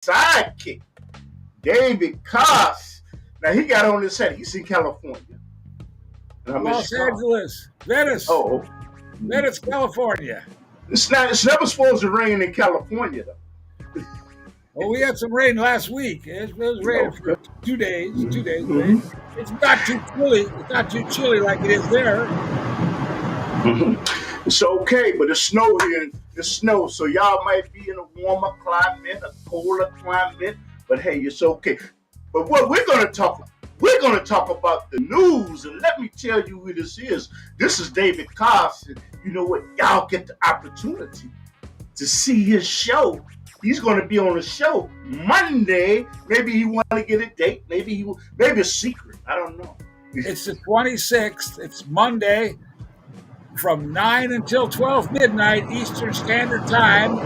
sidekick, David Koss. Now he got on his head. He's in California. And I'm Los in Chicago. Angeles, Venice, Oh, Venice, California. it's never supposed to rain in California though. Well, we had some rain last week. It was raining for 2 days. 2 days. Mhm. It's not too chilly. It's not too chilly like it is there. It's okay, but it's snow here. It's snow, so y'all might be in a warmer climate, a colder climate. But hey, it's okay. But what we're gonna talk about the news, and let me tell you who this is. This is David Koss, and you know what? Y'all get the opportunity to see his show. He's going to be on the show Monday. Maybe he want to get a date. Maybe a secret. I don't know. It's the 26th. It's Monday from 9 until 12 midnight Eastern Standard Time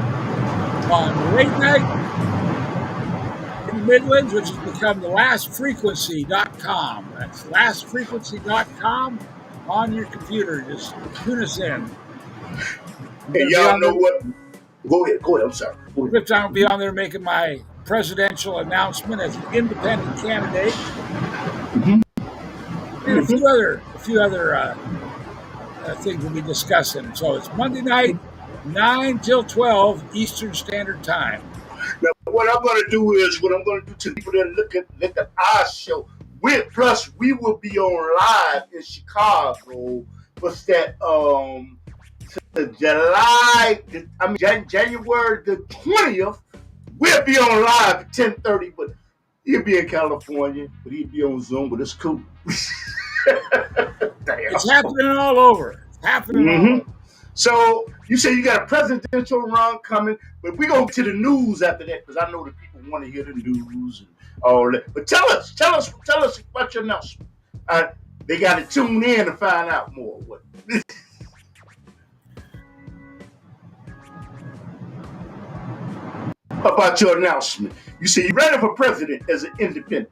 on late night in the Midlands, which has become the lastfrequency.com. That's lastfrequency.com on your computer. Just tune us in. And y'all know what? Go ahead. I'm sorry. Clifton will be on there making my presidential announcement as an independent candidate, and a few other things we'll be discussing. So it's Monday night, 9 till 12 Eastern Standard Time. Now, what I'm going to do to people that look at our show. Plus, we will be on live in Chicago. What's that? January the 20th, we'll be on live at 10:30, but he'll be in California, but he'll be on Zoom, but it's cool. It's happening all over. All over. So you say you got a presidential run coming, but we're going to get to the news after that, because I know that people want to hear the news and all that. But tell us about your announcement. They got to tune in to find out more. What? About your announcement. You say you're running for president as an independent.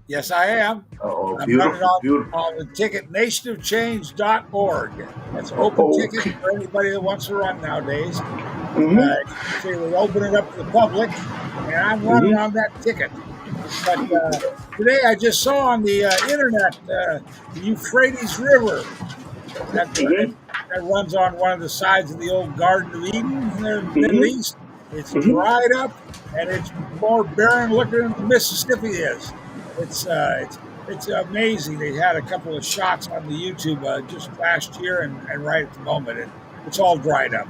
Yes, I am. Oh, I'm beautiful, running on the ticket nationofchange.org. That's open ticket for anybody that wants to run nowadays. We're opening it up to the public, and I'm running on that ticket. But today I just saw on the internet the Euphrates River that runs on one of the sides of the old Garden of Eden in the Middle East. It's dried up, and it's more barren looking than the Mississippi is. It's amazing. They had a couple of shots on the YouTube just last year and right at the moment. It's all dried up.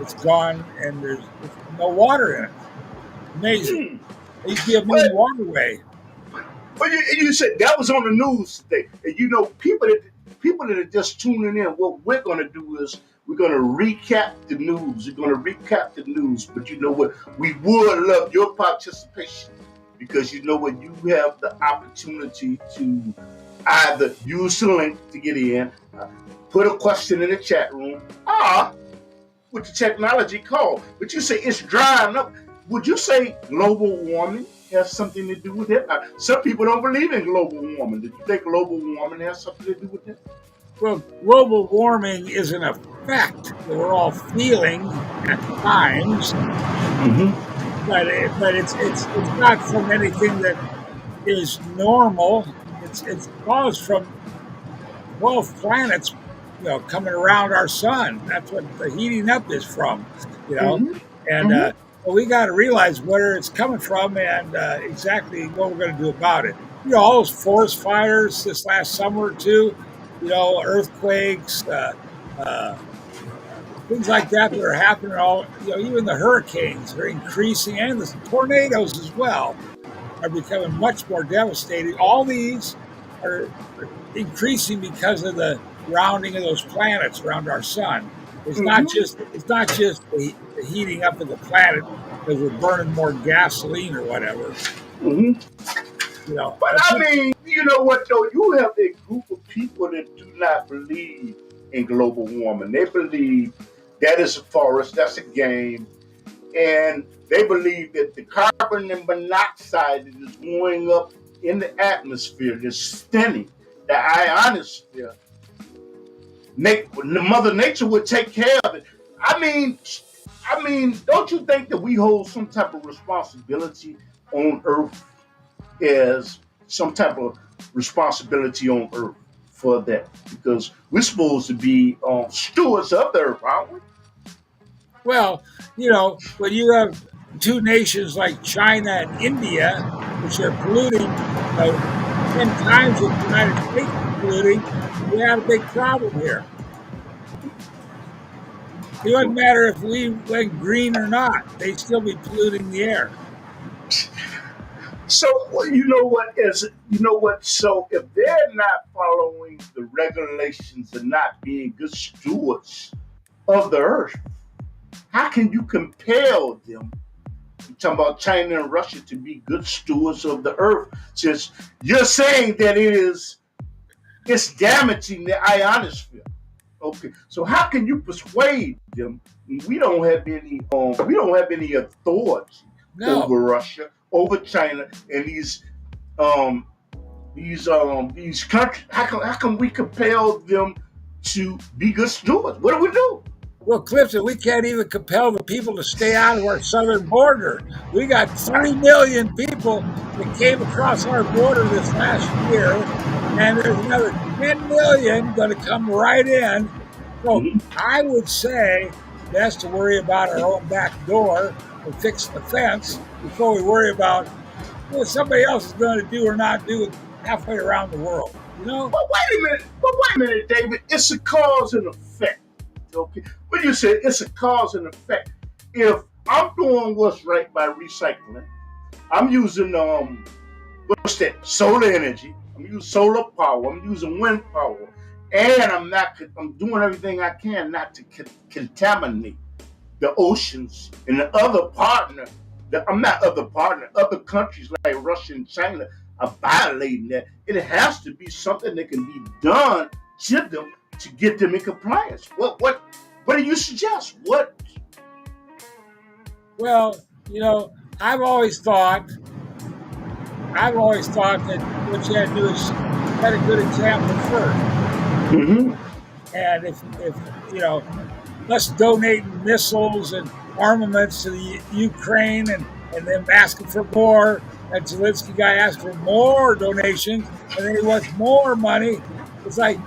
It's gone, and there's no water in it. Amazing. It used to be a main waterway. But you said that was on the news today. And you know, people that are just tuning in, what we're going to do is we're going to recap the news. But you know what? We would love your participation, because you know what? You have the opportunity to either use the link to get in, put a question in the chat room, or with the technology call. But you say it's drying up. Would you say global warming has something to do with it? Some people don't believe in global warming. Do you think global warming has something to do with it? Well, global warming is an effect that we're all feeling at times, but it's not from anything that is normal. It's caused from 12 planets, coming around our sun. That's what the heating up is from, and so we got to realize where it's coming from and exactly what we're going to do about it. All those forest fires this last summer or two, earthquakes, things like that are happening. Even the hurricanes are increasing, and the tornadoes as well are becoming much more devastating. All these are increasing because of the rounding of those planets around our sun. It's not just the heating up of the planet because we're burning more gasoline or whatever. But I mean, you know what though? You have a group of people that do not believe in global warming. They believe that is a forest, that's a game, and they believe that the carbon monoxide that is going up in the atmosphere, that's thinning the ionosphere, Mother Nature would take care of it. I mean, I mean, don't you think that we hold some type of responsibility on Earth as some type of responsibility on Earth for that? Because we're supposed to be stewards of the Earth, aren't we? Well, when you have two nations like China and India, which are polluting, 10 times what the United States is polluting, we have a big problem here. It doesn't matter if we went green or not, they'd still be polluting the air. So well, you know what is you know what? So if they're not following the regulations and not being good stewards of the earth, how can you compel them? You're talking about China and Russia to be good stewards of the earth, since you're saying that it's damaging the ionosphere. Okay, so how can you persuade them? We don't have any authority No. over Russia, over China, and um these countries. How can we compel them to be good stewards? What do we do? Well, Clifton, we can't even compel the people to stay out of our southern border. We got 3 million people that came across our border this last year, and there's another 10 million going to come right in. So Mhm. I would say best to worry about our own back door and fix the fence before we worry about what somebody else is going to do or not do halfway around the world. But wait a minute. But wait a minute, David. It's a cause and effect. Okay. When you say it's a cause and effect, if I'm doing what's right by recycling, I'm using what's that? Solar energy. I'm using solar power. I'm using wind power, and I'm not. I'm doing everything I can not to contaminate the oceans and the other partner. I'm not other partner. Other countries like Russia and China are violating that. It has to be something that can be done to them to get them in compliance. What do you suggest? What? Well, I've always thought I've always thought that what you had to do is set a good example first. Mm-hmm. And if us donating missiles and armaments to the Ukraine and them asking for more, and Zelensky guy asked for more donations, and then he wants more money. It's like,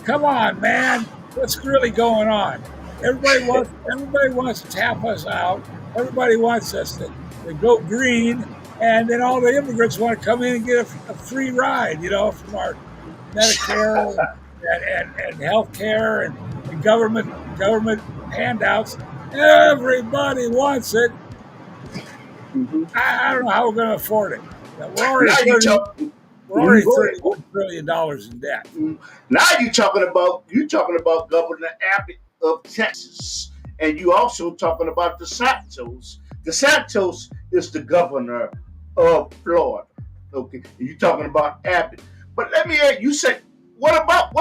come on, man, what's really going on? Everybody wants to tap us out. Everybody wants us to go green, and then all the immigrants want to come in and get a free ride, from our Medicare and health care and government handouts. Everybody wants it. Mm-hmm. I don't know how we're going to afford it. We're Now already you 30, talk. we're Mhm, already go ahead. $31 trillion in debt. Now you talking about Governor Abbott of Texas, and you also talking about DeSantis. DeSantis is the governor of Florida. Okay, you talking about Abbott, but let me ask you. Say what about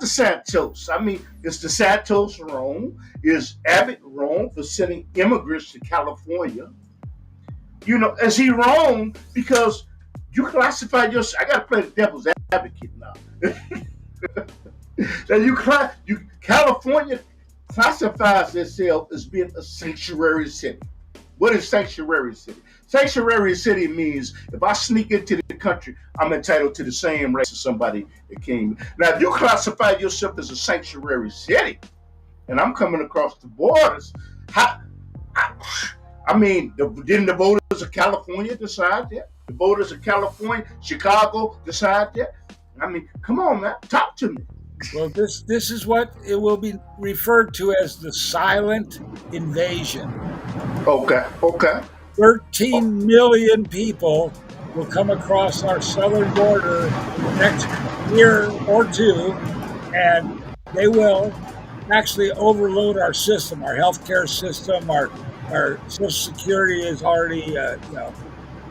DeSantis? I mean, is DeSantis wrong? Is Abbott wrong for sending immigrants to California? Is he wrong because you classified your? I got to play the devil's advocate now. That California classifies itself as being a sanctuary city. What is sanctuary city? Sanctuary city means if I sneak into the country, I'm entitled to the same rights as somebody that came. Now, if you classify yourself as a sanctuary city, and I'm coming across the borders, how, I, I mean, didn't the voters of California decide that? The voters of California, Chicago decide that? I mean, come on, man, talk to me. Well, this is what it will be referred to as the silent invasion. Okay, okay. 13 million people will come across our southern border in the next year or two, and they will actually overload our system, our healthcare system, our Social Security is already tapped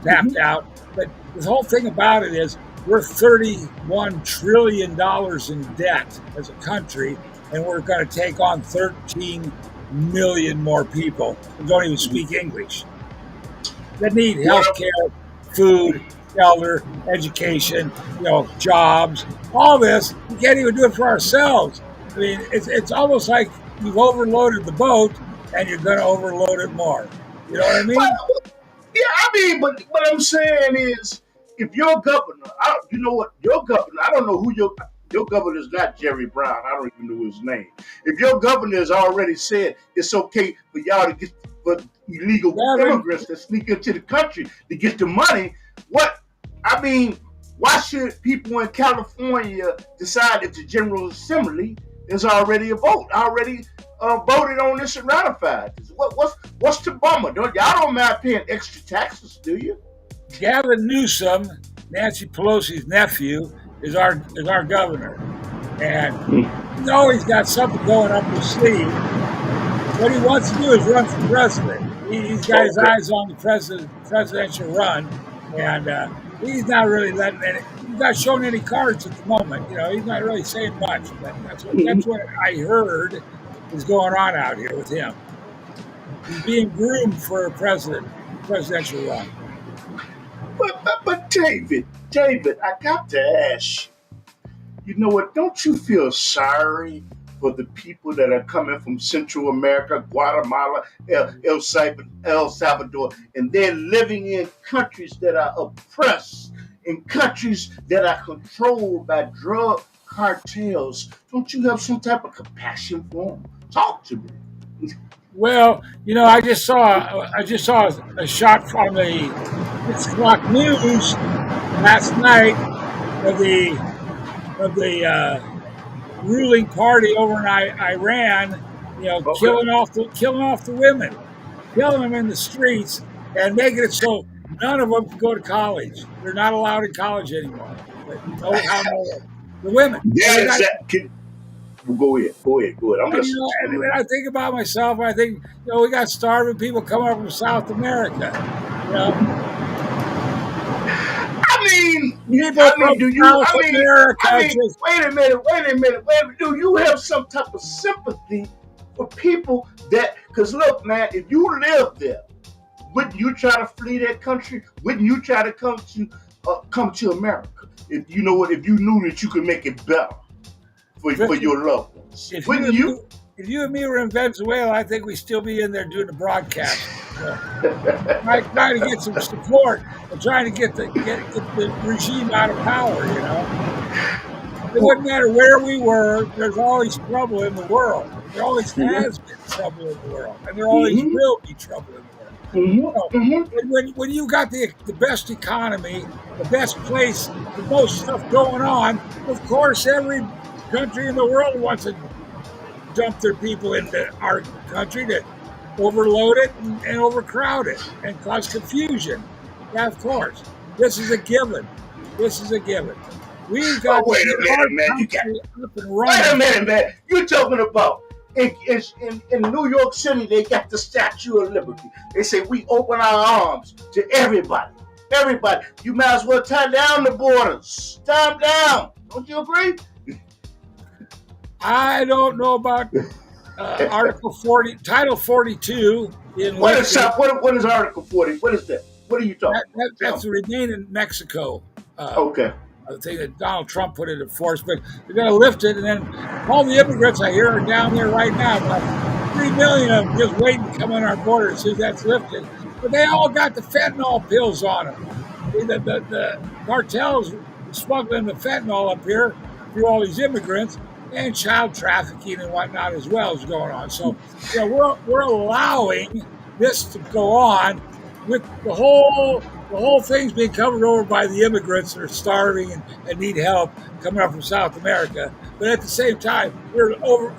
Mm-hmm. out. But the whole thing about it is we're $31 trillion in debt as a country, and we're going to take on 13 million more people who don't even speak English that need health Well, care, food, shelter, education, jobs, all this. We can't even do it for ourselves. I mean, it's almost like you've overloaded the boat and you're going to overload it more. You know what I mean? Well, yeah, I mean, but what I'm saying is, if your governor, you know what, your governor, I don't know who your governor is not Jerry Brown. I don't even know his name. If your governor has already said it's okay for y'all to get for illegal Gavin, immigrants that sneak into the country to get the money, what I mean, why should people in California decide that the General Assembly is already a vote, already voted on this and ratified this? What's the bummer? Y'all don't mind paying extra taxes, do you? Gavin Newsom, Nancy Pelosi's nephew, is our governor, and he's always got something going up his sleeve. What he wants to do is run for president. He's got his Okay. eyes on the presidential run, and he's not really letting any. He's not showing any cards at the moment. You know, he's not really saying much. But that's what I heard is going on out here with him. He's being groomed for a presidential run. But David, I got to ask you. You know what? Don't you feel sorry for the people that are coming from Central America, Guatemala, El Salvador, and they're living in countries that are oppressed, in countries that are controlled by drug cartels? Don't you have some type of compassion for them? Talk to me. Well, you know, I just saw a shot from the 6 o'clock news last night of the ruling party over in Iran, you know, Okay. killing off the women, killing them in the streets, and making it so none of them can go to college. They're not allowed in college anymore. No, the women. So That they is got. that. Go ahead. I'm And you listening know, to and you. when I think about myself, I think, you know, we got starving people coming up from South America. You know, people I from mean, do you? South America just. Wait a minute. Do you have some type of sympathy for people that? Because look, man, if you live there, wouldn't you try to flee that country? Wouldn't you try to come to America? If you know what, if you knew that you could make it better for your loved ones, If you wouldn't and me, you? if you and me were in Venezuela, I think we'd still be in there doing the broadcast. Trying to get some support and trying to get the regime out of power. You know, it wouldn't matter where we were. There's always trouble in the world. There always has been trouble in the world, and there always Mm-hmm. will be trouble in the world. So, Mm-hmm. when you got the best economy, the best place, the most stuff going on, of course, every country in the world wants to dump their people into our country to overload it and overcrowd it and cause confusion. Yeah, of course. This is a given. This is a given. We've Oh, got to wait get a minute, our man. country up and Wait a running. minute, man. You're talking about in New York City, they got the Statue of Liberty. They say we open our arms to everybody. Everybody. You might as well tie down the borders. Tie them down. Don't you agree? I don't know about Article 40, Title 42 being What is lifted. what is Article 40? What is that? What are you talking about? That's Tell the me. remain in Mexico Okay. thing that Donald Trump put into force, but they're going to lift it. And then all the immigrants I hear are down there right now. About 3 million of them just waiting to come on our border as soon as that's lifted. But they all got the fentanyl pills on them. The cartels smuggling the fentanyl up here through all these immigrants, and child trafficking and whatnot as well is going on. So, you know, we're allowing this to go on with the whole thing's being covered over by the immigrants that are starving and need help coming up from South America. But at the same time, we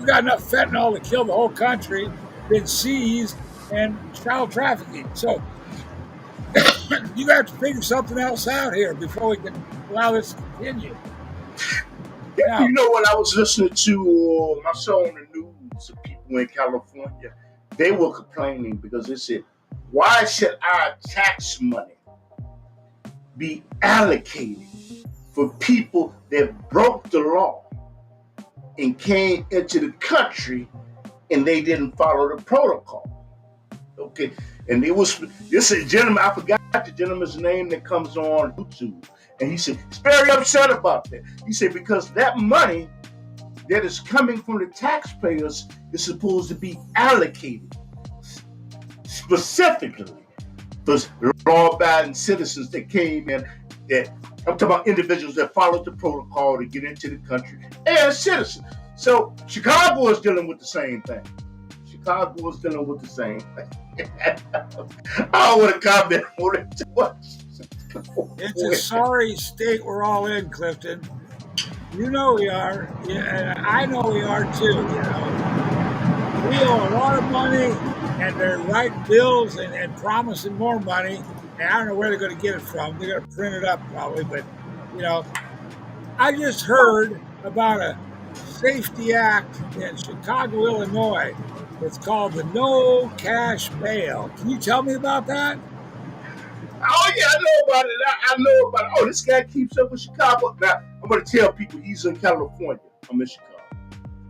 got enough fentanyl to kill the whole country, been seized, and child trafficking. So you got to figure something else out here before we can allow this to continue. You Now, know what I was listening to? I saw on the news of people in California. They were complaining because they said, "Why should our tax money be allocated for people that broke the law and came into the country and they didn't follow the protocol?" Okay, and it was this is a gentleman. I forgot the gentleman's name that comes on YouTube, and he said he's very upset about that. He said because that money that is coming from the taxpayers is supposed to be allocated. specifically for law-abiding citizens that came in. That I'm talking about individuals that followed the protocol to get into the country and citizens. So Chicago is dealing with the same thing. Chicago is dealing with the same thing. I don't want to comment on it too much. It's a sorry state we're all in, Clifton. You know we are, and I know we are too. We owe a lot of money, and they're writing bills and promising more money. And I don't know where they're going to get it from. They're going to print it up probably, but I just heard about a safety act in Chicago, Illinois. It's called the No Cash Bail. Can you tell me about that? Oh yeah, I know about it. I know about it. Oh, this guy keeps up with Chicago. Now I'm going to tell people he's in California. I'm in Chicago.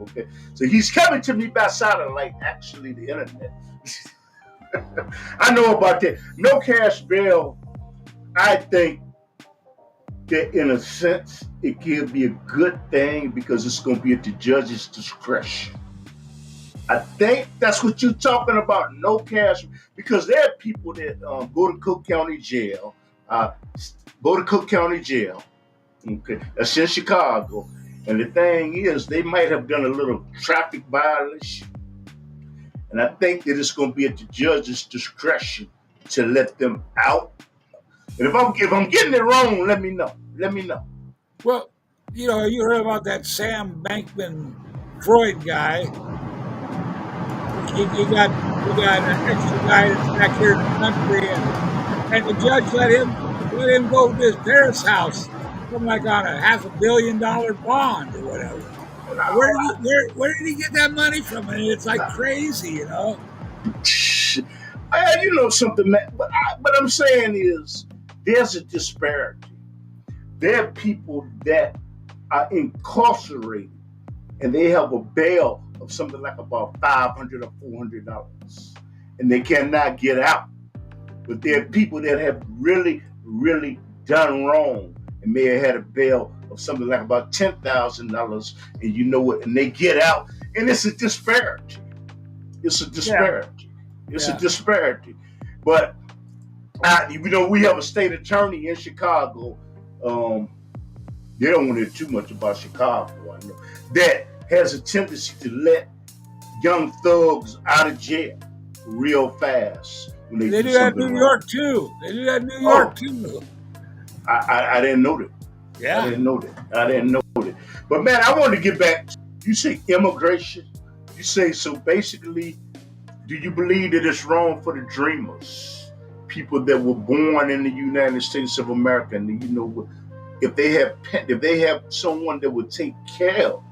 Okay, so he's coming to me by satellite, actually the internet. I know about that. No cash bail. I think that in a sense it can be a good thing because it's going to be at the judge's discretion. I think that's what you're talking about. No cash, because there are people that go to Cook County Jail, Okay, that's in Chicago. And the thing is, they might have done a little traffic violation. And I think that it's going to be at the judge's discretion to let them out. And if I'm getting it wrong, let me know. Let me know. Well, you heard about that Sam Bankman-Freud guy. You got an extra guy that's back here in the country, and the judge let him go to his parents' house, something like on a $500 million bond or whatever. Where did he get that money from? I mean, it's like crazy, You know something, man. But I'm saying is there's a disparity. There are people that are incarcerated and they have a bail of something like about $500 or $400, and they cannot get out. But there are people that have really, really done wrong and may have had a bail of something like about $10,000, and you know what? And they get out, and it's a disparity. It's a disparity. Yeah. It's a disparity. But we have a state attorney in Chicago. They don't want to hear too much about Chicago. I know that has a tendency to let young thugs out of jail real fast. When they do that in New York too. They do that in New York too. I didn't know that. Yeah. I didn't know that. But man, I wanted to get back to, you say immigration. You say, so basically, do you believe that it's wrong for the dreamers, people that were born in the United States of America, and if they have someone that would take care of them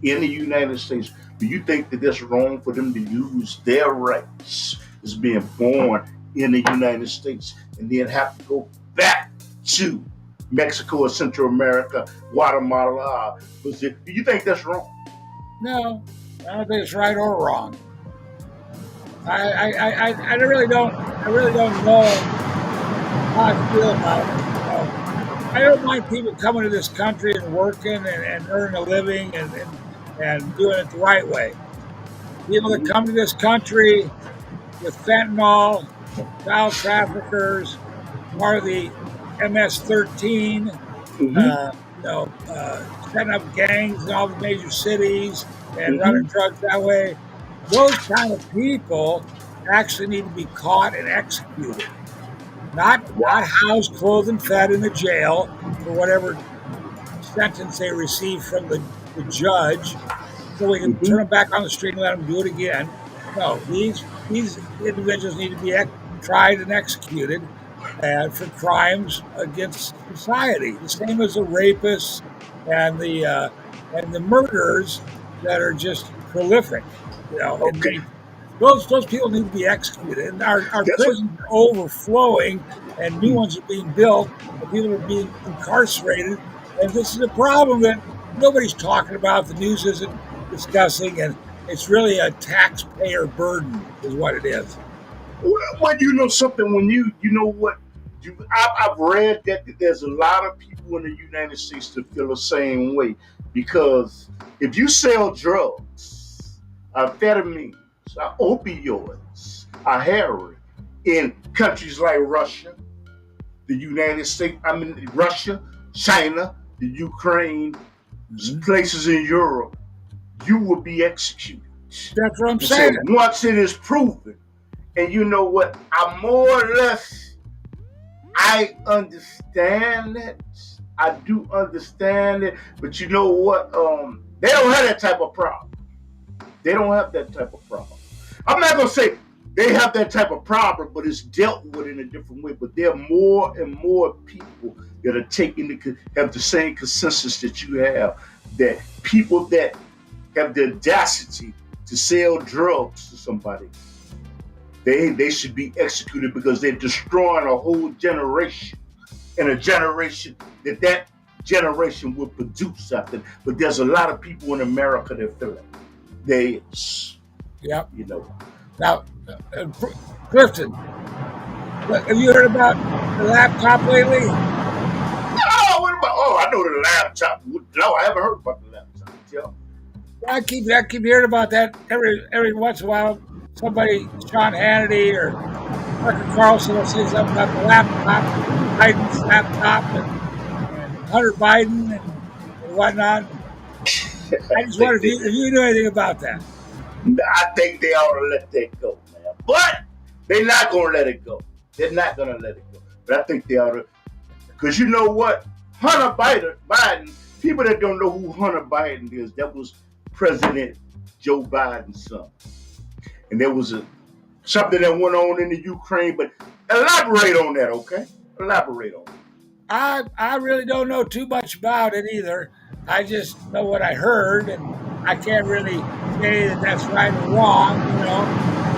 in the United States, do you think that that's wrong for them to use their rights as being born in the United States and then have to go back to Mexico or Central America, Guatemala? Do you think that's wrong? No, I don't think it's right or wrong. I really don't know how I feel about it. I don't mind people coming to this country and working and earning a living and doing it the right way. People that come to this country with fentanyl, child traffickers, part of the MS-13, setting up gangs in all the major cities and running drugs that way. Those kind of people actually need to be caught and executed. Not housed, clothed, and fed in the jail for whatever sentence they receive from the judge, so we can turn them back on the street and let them do it again. No, these individuals need to be tried and executed for crimes against society, the same as the rapists and the murderers that are just prolific. And those people need to be executed. And our prisons are overflowing, and new ones are being built, and people are being incarcerated. And this is a problem that nobody's talking about. The news isn't discussing, and it's really a taxpayer burden, is what it is. Well, you know something. When you know what, I've read that there's a lot of people in the United States that feel the same way, because if you sell drugs, amphetamines, opioids, are harrowing. In countries like Russia, the United States, Russia, China, the Ukraine, places in Europe, you will be executed. That's what I'm And say saying. once it is proven, and you know what, I more or less, I understand it. I do understand it, but you know what? They don't have that type of problem. They don't have that type of problem. I'm not gonna say they have that type of problem, but it's dealt with in a different way. But there are more and more people that are have the same consensus that you have. That people that have the audacity to sell drugs to somebody, they should be executed because they're destroying a whole generation, and a generation that generation will produce something. But there's a lot of people in America that feel it. They, Yep. you know. Now, Clifton, have you heard about the laptop lately? Oh, what about? Oh, I know the laptop. No, I haven't heard about the laptop. Yeah. I keep hearing about that every once in a while. Somebody, Sean Hannity or Tucker Carlson, will say something about the laptop, Biden's laptop, and Hunter Biden and whatnot. I just wonder if you knew anything about that. I think they ought to let that go, man. But they're not going to let it go. They're not going to let it go. But I think they ought to. Because you know what? Hunter Biden, people that don't know who Hunter Biden is, that was President Joe Biden's son. And there was something that went on in the Ukraine. But elaborate on that, okay? Elaborate on it. I really don't know too much about it either. I just know what I heard, and I can't really say that that's right or wrong,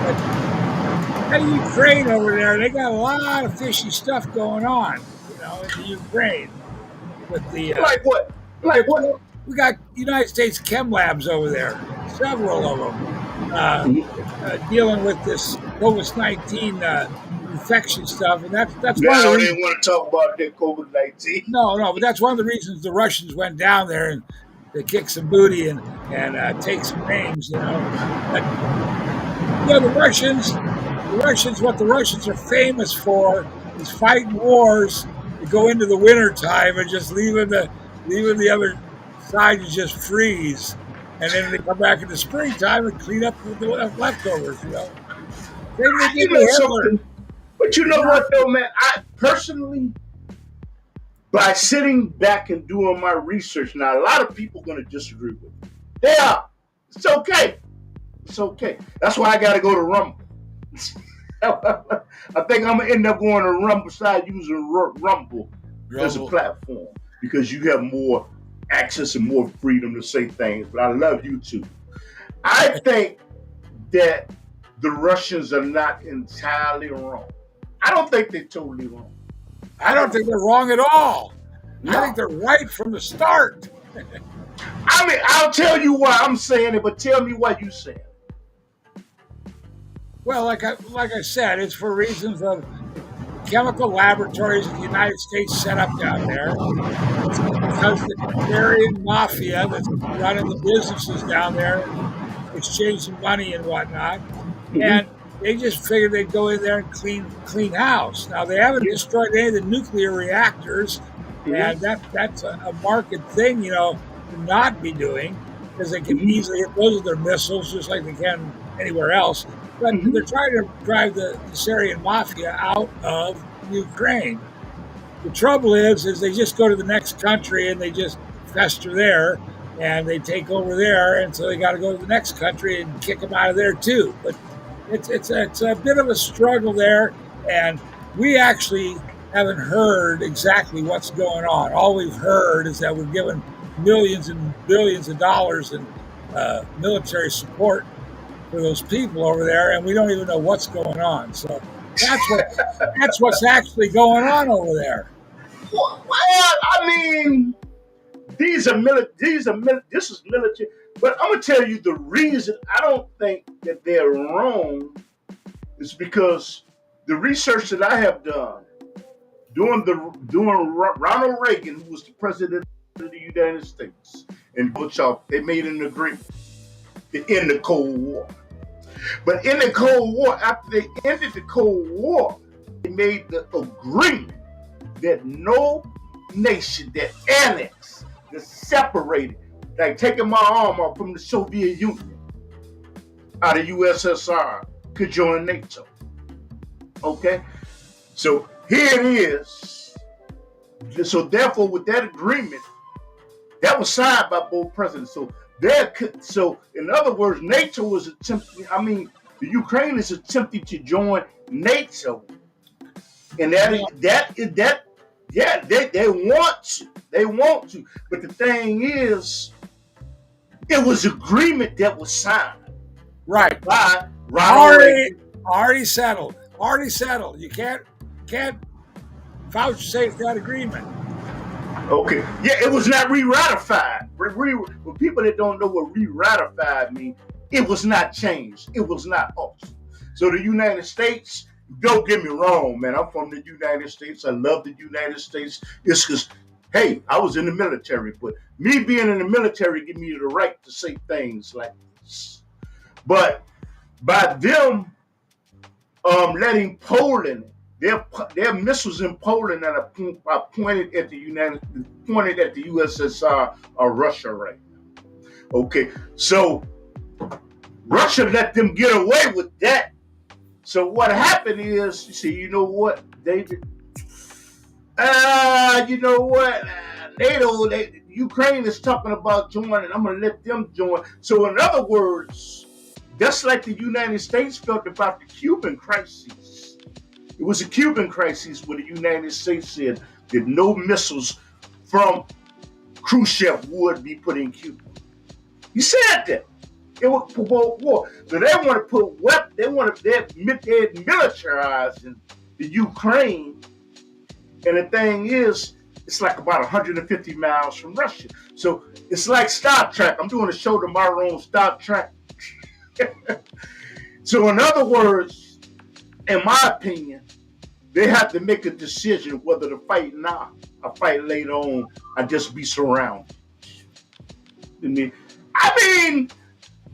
But that Ukraine over there, they got a lot of fishy stuff going on, in the Ukraine. With the like what? Like what? We got United States chem labs over there, several of them, dealing with this COVID-19 infection stuff, and that's one of the reasons. Didn't want to talk about that COVID-19. No, but that's one of the reasons the Russians went down there and to kick some booty and take some names, But the Russians, what the Russians are famous for is fighting wars to go into the winter time and just leaving the other side to just freeze, and then they come back in the springtime and clean up the leftovers, Something. But you know what, though, man? I personally, by sitting back and doing my research, now a lot of people are going to disagree with me. Yeah, it's okay. It's okay. That's why I got to go to Rumble. I think I'm going to end up going to Rumble side using Rumble as a platform because you have more access and more freedom to say things. But I love YouTube. I think that the Russians are not entirely wrong. I don't think they're totally wrong. I don't think they're wrong at all. No. I think they're right from the start. I'll tell you why I'm saying it, but tell me why you say it. Well, like I said, it's for reasons of chemical laboratories that the United States set up down there. It's because the Syrian mafia that's running the businesses down there, exchanging money and whatnot, and they just figured they'd go in there and clean house. Now, they haven't destroyed any of the nuclear reactors, and that's a market thing, to not be doing, because they can easily hit those with their missiles just like they can anywhere else. But they're trying to drive the Syrian mafia out of Ukraine. The trouble is they just go to the next country and they just fester there, and they take over there, and so they got to go to the next country and kick them out of there too. But it's a bit of a struggle there, and we actually haven't heard exactly what's going on. All we've heard is that we're given millions and billions of dollars in military support for those people over there, and we don't even know what's going on. So that's what's actually going on over there. Well, I mean, this is military. But I'm gonna tell you the reason I don't think that they're wrong is because the research that I have done during Ronald Reagan, who was the president of the United States, and Gorbachev, they made an agreement to end the Cold War. But in the Cold War, after they ended the Cold War, they made the agreement that no nation that annexed, that separated, like taking my arm off from the Soviet Union out of USSR, could join NATO. Okay? So here it is. So therefore, with that agreement, that was signed by both presidents. So in other words, NATO was attempting. I mean, the Ukraine is attempting to join NATO, and yeah, they want to. But the thing is, it was agreement that was signed. Right. By already settled. Already settled. You can't vouchsafe that agreement. Okay. Yeah, it was not re-ratified. For people that don't know what re-ratified means, it was not changed. It was not altered. So the United States, don't get me wrong, man. I'm from the United States. I love the United States. It's because, hey, I was in the military, but me being in the military give me the right to say things like this. But by them letting Poland, their missiles in Poland that are pointed at the USSR or Russia right now. Okay, so Russia let them get away with that. So what happened is, you see, you know what, David? You know what? NATO, Ukraine is talking about joining. I'm gonna let them join. So in other words, just like the United States felt about the Cuban crisis. It was a Cuban crisis where the United States said that no missiles from Khrushchev would be put in Cuba. He said that. It was provoke war. So they want to put weapons, they militarizing the Ukraine. And the thing is, it's like about 150 miles from Russia. So it's like Star Trek. I'm doing a show tomorrow on Star Trek. So in other words, in my opinion, they have to make a decision whether to fight now or fight later on or just be surrounded. I mean,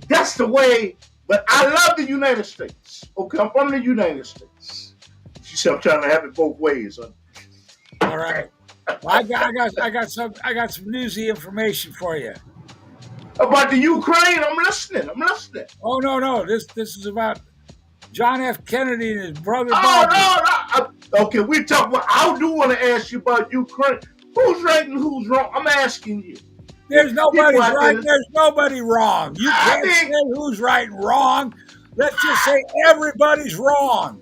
that's the way, but I love the United States. Okay, I'm from the United States. You see, I'm trying to have it both ways. All right. Well, I got some newsy information for you. About the Ukraine, I'm listening. Oh no, this is about John F. Kennedy and his brother. Oh no. Okay, we talk about. I do want to ask you about Ukraine. Who's right and who's wrong? I'm asking you. There's nobody right. There's nobody wrong. You can't say who's right and wrong. Let's just say everybody's wrong.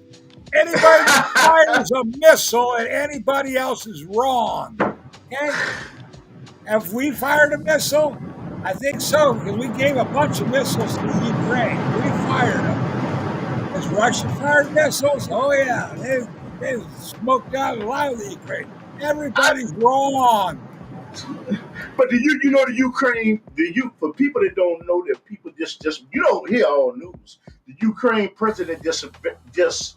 Anybody that fires a missile at anybody else is wrong. Okay? Have we fired a missile? I think so, because we gave a bunch of missiles to the Ukraine. We fired them. Has Russia fired missiles? Oh yeah, they smoked out a lot of the Ukraine. Everybody's wrong. But you know the Ukraine, for people that don't know, that people just you don't hear all news. The Ukraine president just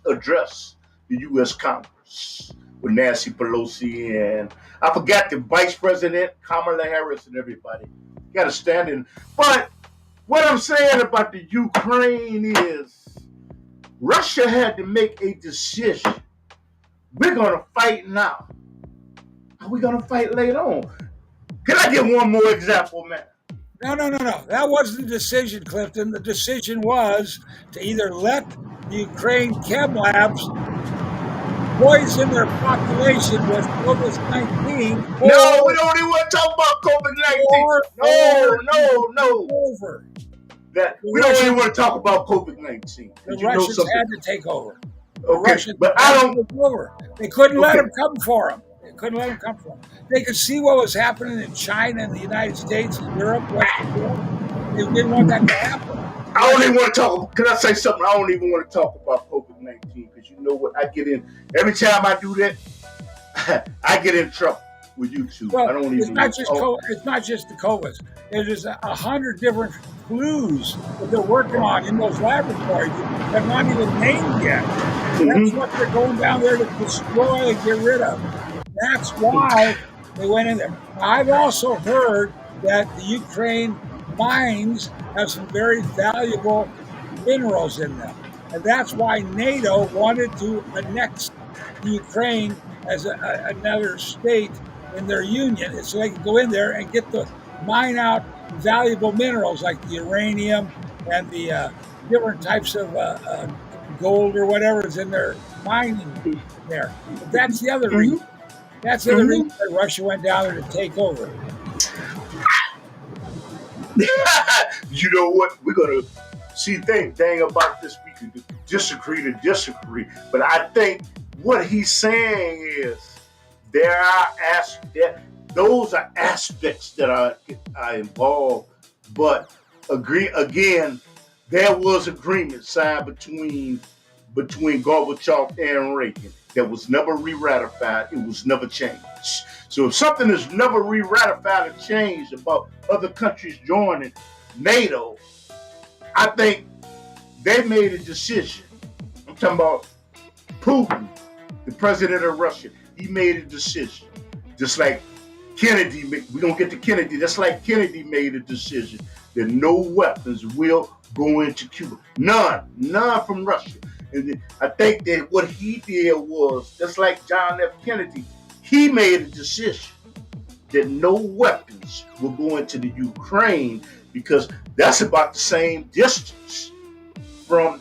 addressed the U.S. Congress with Nancy Pelosi and I forgot the vice president Kamala Harris and everybody. Got to stand in. But what I'm saying about the Ukraine is Russia had to make a decision. We're going to fight now. Are we going to fight later on? Can I get one more example, man? No. That wasn't the decision, Clifton. The decision was to either let the Ukraine chem labs poison their population with COVID-19. No, we don't even want to talk about COVID-19. No. Over. We don't even want to talk about COVID-19. The Russians had to take over. Okay, but I don't. Take over. They couldn't let them come for them. They could see what was happening in China and the United States and Europe, Western Europe. They didn't want that to happen. I don't even want to talk. Can I say something? I don't even want to talk about COVID-19 because you know what? I get in every time I do that. I get in trouble with YouTube. Well, I don't even. It's not just the COVID. There's 100 different flus that they're working on in those laboratories that are not even named yet. That's what they're going down there to destroy and get rid of. That's why they went in there. I've also heard that the Ukraine mines have some very valuable minerals in them. And that's why NATO wanted to annex Ukraine as another state in their union, so they could go in there and get the mine out valuable minerals like the uranium and the different types of gold or whatever is in their mining there. But that's the other reason. That's the other reason that Russia went down there to take over. You know what? We're gonna see thing about this. We can disagree to disagree, but I think what he's saying is there are those are aspects that are involved. But agree again, there was agreement signed between Gorbachev and Reagan that was never re-ratified. It was never changed. So if something is never re-ratified or changed about other countries joining NATO, I think they made a decision. I'm talking about Putin, the president of Russia. He made a decision. Just like Kennedy, we're going to get to Kennedy. That's like Kennedy made a decision that no weapons will go into Cuba. None from Russia. And I think that what he did was, just like John F. Kennedy, he made a decision that no weapons will go into the Ukraine because that's about the same distance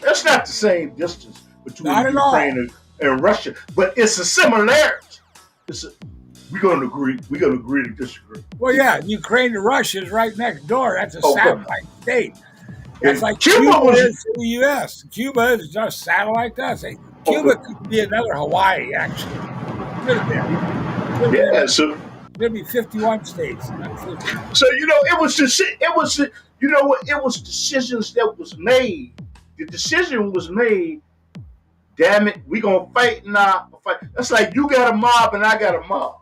that's not the same distance between Ukraine and Russia, but it's a similarity. We're going to agree to disagree. Well, yeah, Ukraine to Russia is right next door. That's a satellite state. That's like Cuba is to the U.S. Cuba is just satellite to us. Cuba could be another Hawaii, actually. Could have been. Yeah, so there'd be 51 states. So it was decisions that was made. The decision was made. Damn it, we gonna fight now. That's like you got a mob and I got a mob.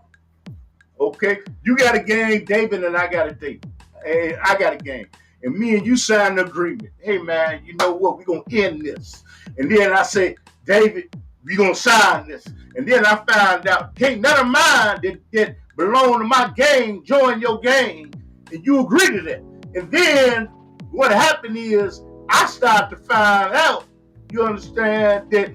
Okay, you got a gang, David, and I got a David. And I got a gang. And me and you signed an agreement. Hey, man, you know what? We're going to end this. And then I say, David, we're going to sign this. And then I found out, hey, none of mine that belong to my gang join your gang. And you agree to that. And then what happened is I started to find out, you understand, that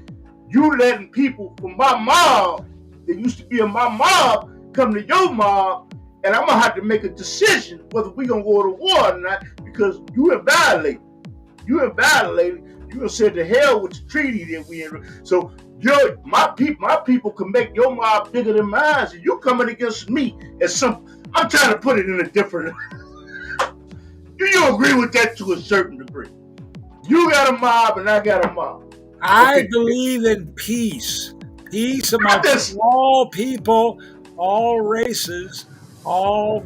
you letting people from my mob, that used to be in my mob, come to your mob. And I'm going to have to make a decision whether we're going to go to war or not because you have violated. You have said to hell with the treaty that we in. So my people can make your mob bigger than mine. And you're coming against me I'm trying to put it in a different. Do you agree with that to a certain degree? You got a mob and I got a mob. I believe in peace. Peace amongst all people, all races, all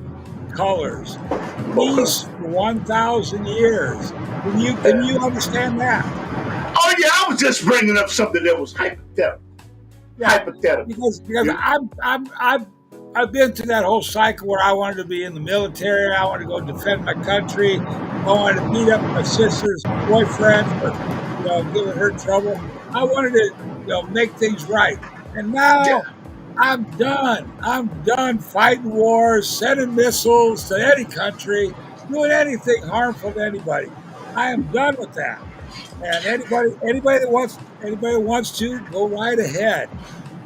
colors. Peace for 1,000 years. Can you understand that? Oh yeah, I was just bringing up something that was hypothetical. Yeah, hypothetical. Because I've been through that whole cycle where I wanted to be in the military. I wanted to go defend my country. I wanted to beat up my sister's boyfriend for giving her trouble. I wanted to make things right. And now I'm done. I'm done fighting wars, sending missiles to any country, doing anything harmful to anybody. I am done with that. And anybody that wants to, go right ahead.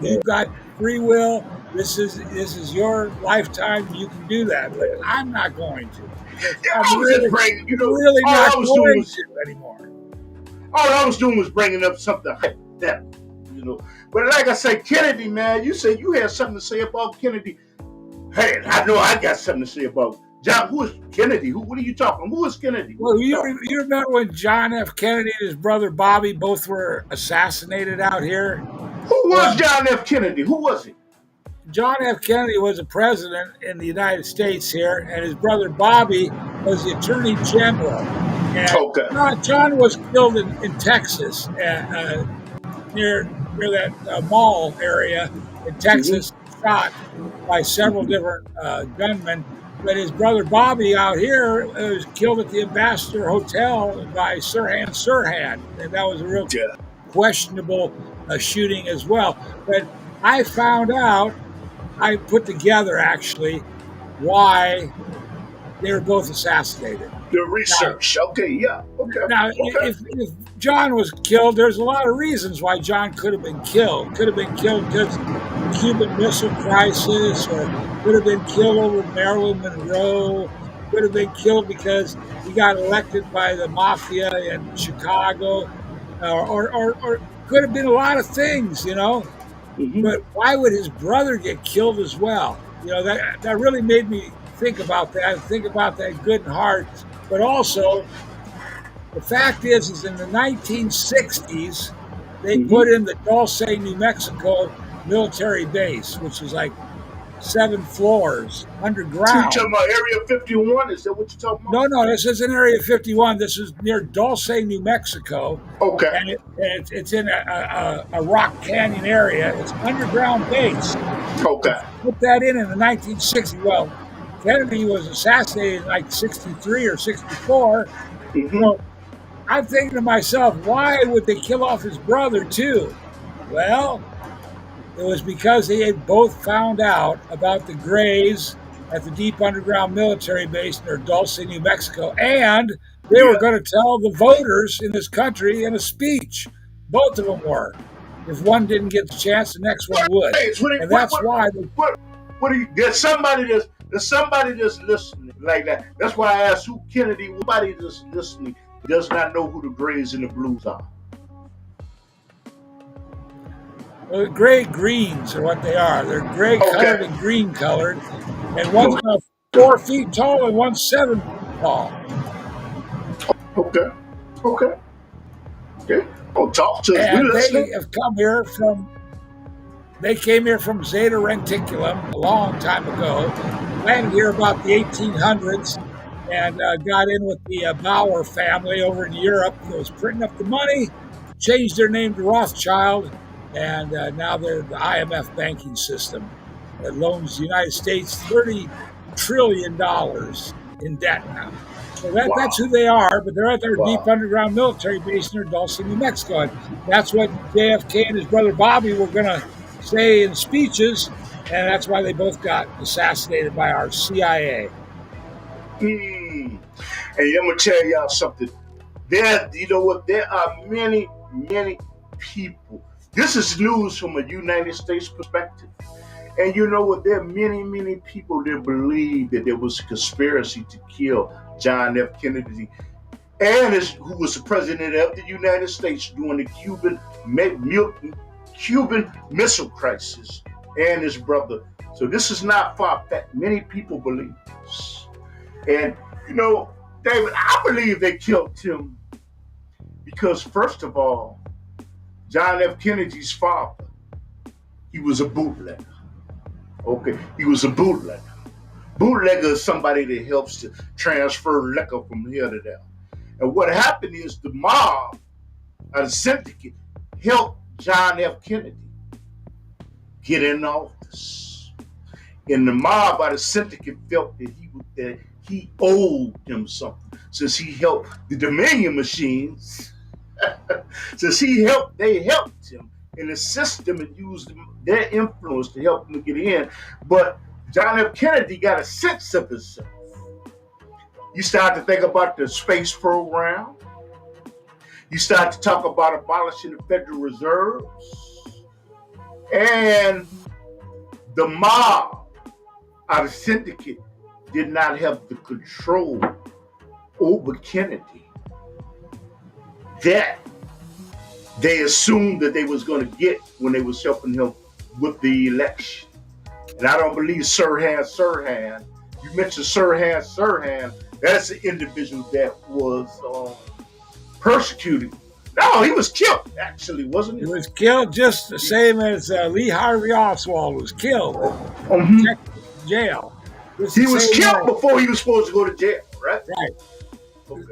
You've got free will. This is your lifetime. You can do that, but I'm not going to. I was just bringing, really not going to anymore. All I was doing was bringing up something hypothetical, But like I say, Kennedy, man, you said you had something to say about Kennedy. Hey, I know I got something to say about John. Who is Kennedy? What are you talking? Who is Kennedy? Well, you remember when John F. Kennedy and his brother Bobby both were assassinated out here? Who was John F. Kennedy? Who was he? John F. Kennedy was a president in the United States here, and his brother Bobby was the attorney general. And John was killed in Texas, near that mall area in Texas, shot by several different gunmen. But his brother Bobby out here was killed at the Ambassador Hotel by Sirhan Sirhan, and that was a real questionable shooting as well. But I found out, I put together actually why they were both assassinated. The research. Okay, yeah. Okay. Now, Okay. if John was killed, there's a lot of reasons why John could have been killed. Could have been killed because the Cuban Missile Crisis, or could have been killed over Marilyn Monroe. Could have been killed because he got elected by the mafia in Chicago, or could have been a lot of things, you know. Mm-hmm. But why would his brother get killed as well? You know, that really made me think about that. Think about that good and hard. But also, the fact is in the 1960s, they put Mm-hmm. in the Dulce, New Mexico military base, which is like 7 floors So you talking underground. about Area 51? Is that what you're talking about? No, no, this isn't Area 51. This is near Dulce, New Mexico, Okay. and it's in a rock canyon area. It's an underground base. They Okay. put that in the 1960s. Well, Kennedy was assassinated in like 63 or 64. Mm-hmm. So I'm thinking to myself, why would they kill off his brother too? Well, it was because they had both found out about the Greys at the deep underground military base near Dulce, New Mexico, and they were Yeah. going to tell the voters in this country in a speech. Both of them were. If one didn't get the chance, the next one would. Hey, And that's why they, what do you? There's somebody that's listening like that. That's why I asked who Kennedy. Nobody that's listening does not know who the Grays and the Blues are. well, gray greens are what they are. They're gray colored Okay. and green colored, and one's about 4 feet tall and one's 7 feet tall. Okay. Okay. Okay. Oh, talk to us. We And they listening. have come here from they came here from Zeta Reticulum a long time ago, landed here about the 1800s, and got in with the Bauer family over in Europe that was printing up the money, changed their name to Rothschild, and now they're the IMF banking system that loans the United States $30 trillion in debt now. So that's Wow. who they are, but they're at their deep Wow. underground military base near Dulce, New Mexico. And that's what JFK and his brother Bobby were going to say in speeches, and that's why they both got assassinated by our CIA. Hmm. And I'm gonna tell y'all something. You know what? There are many, many people. This is news from a United States perspective. And you know what? There are many, many people that believe that there was a conspiracy to kill John F. Kennedy, who was the president of the United States during the Cuban Missile Crisis, and his brother. So this is not far fetched. Many people believe this. And you know, David, I believe they killed him because, first of all, John F. Kennedy's father, he was a bootlegger. Okay, he was a bootlegger. Bootlegger is somebody that helps to transfer liquor from here to there. And what happened is the mob, or the syndicate, helped John F. Kennedy get in office. And the mob, by the syndicate, felt that he owed them something since he helped the Dominion machines. Since they helped him in the system and used their influence to help him get in. But John F. Kennedy got a sense of himself. You start to think about the space program. You start to talk about abolishing the Federal Reserves. And the mob, our syndicate, did not have the control over Kennedy that they assumed that they was going to get when they was helping him with the election. And I don't believe Sirhan Sirhan. You mentioned Sirhan Sirhan. That's the individual that was persecuted. No, he was killed, actually, wasn't he? He was killed just the same as Lee Harvey Oswald was killed in Mhm. Texas jail. Just He the was same killed way. before he was supposed to go to jail, right? Right. Okay.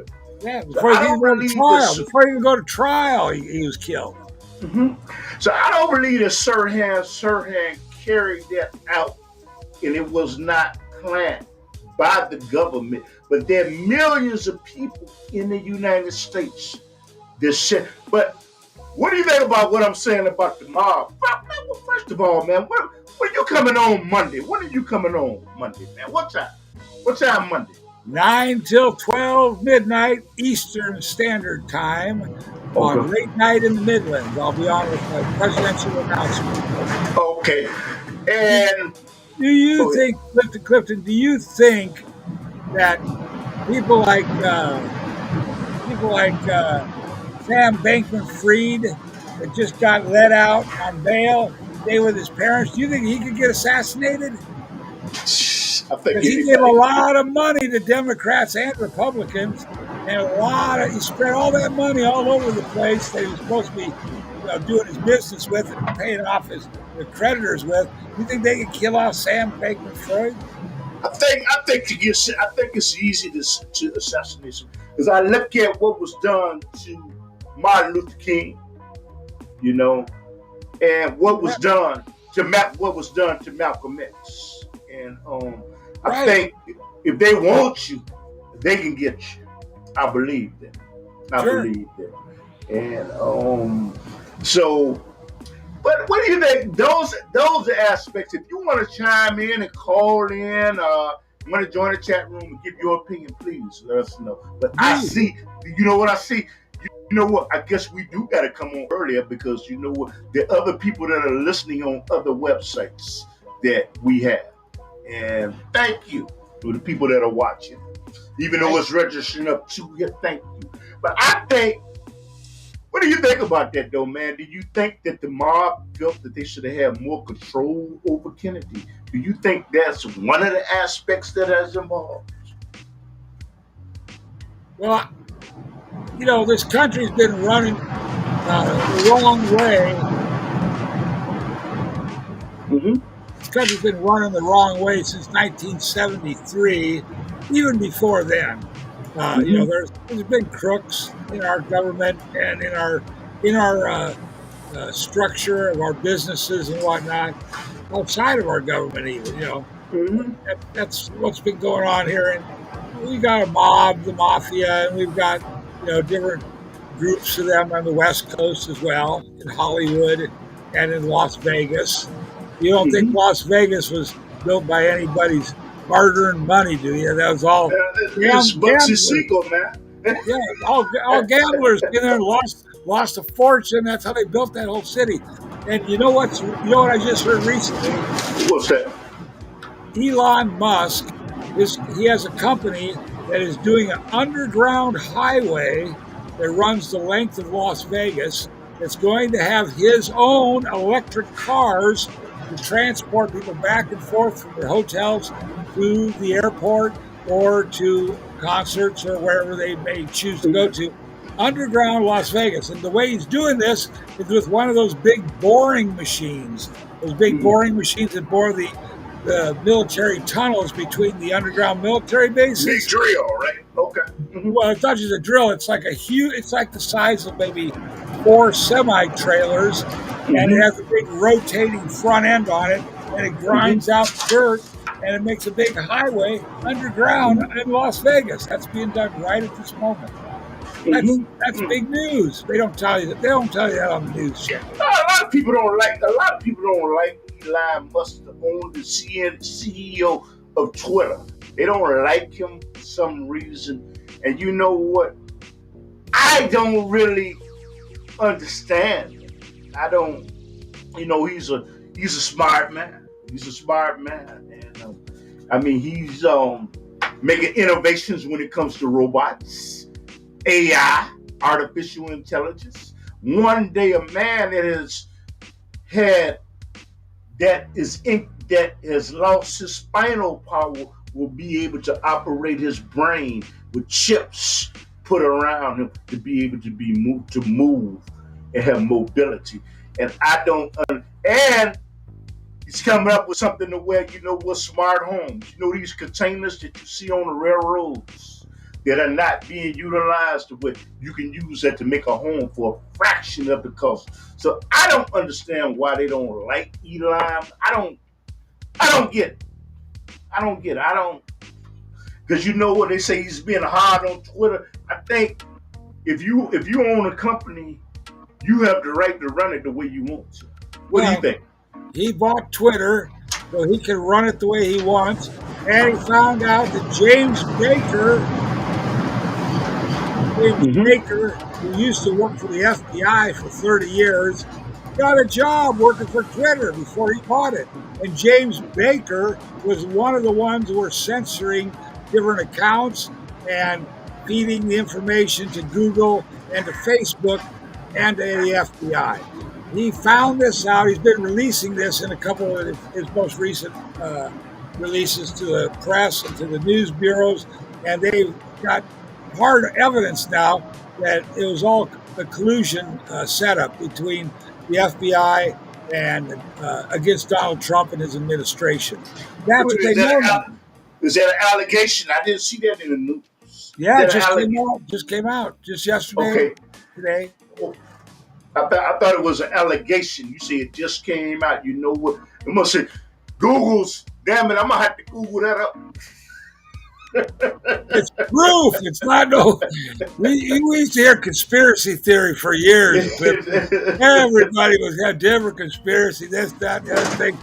Yeah, So before he I even don't go to believe trial. this. Before he even go to trial, he was killed. Mhm. So I don't believe that Sirhan carried that out, and it was not planned by the government. But there are millions of people in the United States that shit. But what do you think about what I'm saying about the mob? Well, first of all, man, when are you coming on Monday? When are you coming on Monday, man? What time? What time Monday? 9 till 12 midnight Eastern Standard Time on Okay. Late Night in the Midlands. I'll be on with my presidential announcement. Okay. Do, And do you go ahead. think, Clifton, do you think that people like people like Sam Bankman-Fried that just got let out on bail to stay with his parents, do you think he could get assassinated? I think Because he gave a anybody. lot of money to Democrats and Republicans, and he spread all that money all over the place that he was supposed to be, doing his business with and paying off his creditors with. You think they could kill off Sam Bankman-Fried? I think it's easy to assassinate him because I look at what was done to Martin Luther King, you know, and what was done to Malcolm X, and I Right. think if they want you, they can get you. I believe them. I Sure. believe them, and so. But what do you think? Those are aspects. If you want to chime in and call in, want to join the chat room and give your opinion, please let us know. But I Do. see, you know what I see? You know what? I guess we do got to come on earlier because you know what? There are other people that are listening on other websites that we have. And thank you to the people that are watching. Even though it's registering up to here, thank you. But I think, what do you think about that, though, man? Do you think that the mob felt that they should have had more control over Kennedy? Do you think that's one of the aspects that has involved? Well, this country's been running the wrong way. Mm-hmm. This country's been running the wrong way since 1973, even before then. Mm-hmm. There's been crooks in our government and in our structure of our businesses and whatnot, outside of our government, even. Mm-hmm. That's what's been going on here. And we got a mob, the mafia, and we've got different groups of them on the West Coast as well, in Hollywood and in Las Vegas. You don't think Mm-hmm. Las Vegas was built by anybody's hard-earned money, do you? That was all It's Bugsy gamblers. Siegel, man. Yeah, all gamblers in there and lost a fortune. That's how they built that whole city. And you know what I just heard recently? What's that? Elon Musk he has a company that is doing an underground highway that runs the length of Las Vegas. That's going to have his own electric cars to transport people back and forth from their hotels to the airport or to concerts or wherever they may choose to go to. Underground Las Vegas. And the way he's doing this is with one of those big boring machines. Those big boring machines that bore the military tunnels between the underground military Big bases. drill, right? Okay. Mm-hmm. Well, it's not just a drill. It's like it's like the size of maybe 4 semi trailers, and it Mm-hmm. has a big rotating front end on it, and it grinds Mm-hmm. out dirt, and it makes a big highway underground in Las Vegas. That's being done right at this moment. That's Mm-hmm. big news. They don't tell you that. They don't tell you that on the news channel. A lot of people don't like Elon Musk, the owner, the CEO of Twitter. They don't like him for some reason. And you know what? I don't really understand him. I don't. He's a smart man. He's a smart man, and I mean he's making innovations when it comes to robots, AI, artificial intelligence. One day, a man that has had that has lost his spinal power will be able to operate his brain with chips put around him to be able to move and have mobility. And I don't and he's coming up with something to where smart homes. You know these containers that you see on the railroads that are not being utilized to where you can use that to make a home for a fraction of the cost. So I don't understand why they don't like Elon. I don't get it. I don't get it. I don't because you know what they say he's being hard on Twitter. I think if you own a company, you have the right to run it the way you want to. What do you Well, think? he bought Twitter, so he can run it the way he wants. and he found out that James Baker, who used to work for the FBI for 30 years, got a job working for Twitter before he bought it. And James Baker was one of the ones who were censoring different accounts and feeding the information to Google and to Facebook and to the FBI. He found this out. He's been releasing this in a couple of his most recent releases to the press and to the news bureaus, and they've got hard evidence now that it was all a collusion setup between the FBI and against Donald Trump and his administration. That's what Is they that know now. is that an allegation? I didn't see that in the news. Is Yeah, that it an just came allegation? out. Just came out. Just yesterday, Okay. today. Oh, I thought it was an allegation. You say it just came out. You know what? It must say Google's. Damn it! I'm gonna have to Google that up. It's proof. It's not no. We used to hear conspiracy theory for years, Clifton. Everybody was had different conspiracy, this, that, the other thing.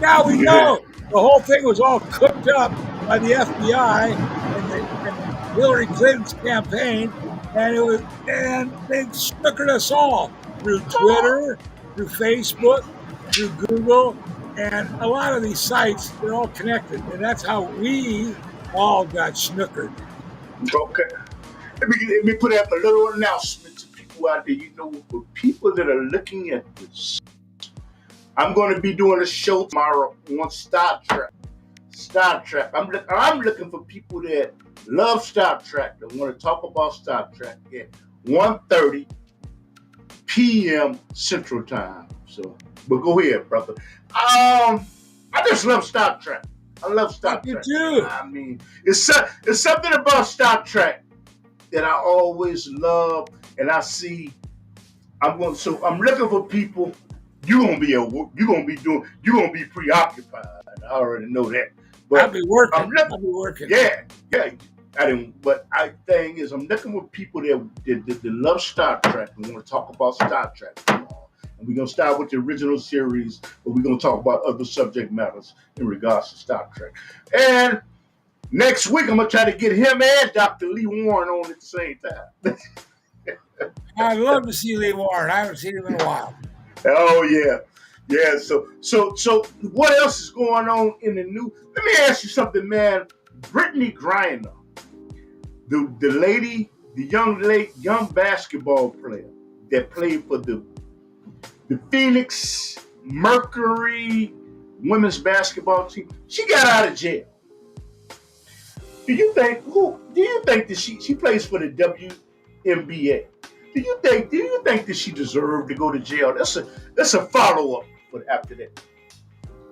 Now we know the whole thing was all cooked up by the FBI and Hillary Clinton's campaign, and they snookered us all through Twitter, through Facebook, through Google, and a lot of these sites. They're all connected, and that's how we all got snookered. Okay. Let me put out a little announcement to people out there. You know, for people that are looking at this, I'm going to be doing a show tomorrow on Star Trek. Star Trek. I'm looking for people that love Star Trek, that want to talk about Star Trek at 1:30 p.m. Central Time. So, but go ahead, brother. I just love Star Trek. I love Star Trek. Too. I mean, it's something about Star Trek that I always love, and I see. I'm looking for people. You're gonna be preoccupied. I already know that. But I'll be working. I'll be working. Yeah. I didn't. But thing is, I'm looking for people that love Star Trek and want to talk about Star Trek. And we're gonna start with the original series, but we're gonna talk about other subject matters in regards to Star Trek. And next week, I'm gonna try to get him and Dr. Lee Warren on at the same time. I'd love to see Lee Warren. I haven't seen him in a while. Oh yeah. So what else is going on in the news? Let me ask you something, man. Brittany Griner, the young basketball player that played for the Phoenix Mercury women's basketball team, she got out of jail. Do you think that she plays for the WNBA? Do you think that she deserved to go to jail? That's a follow up for after that.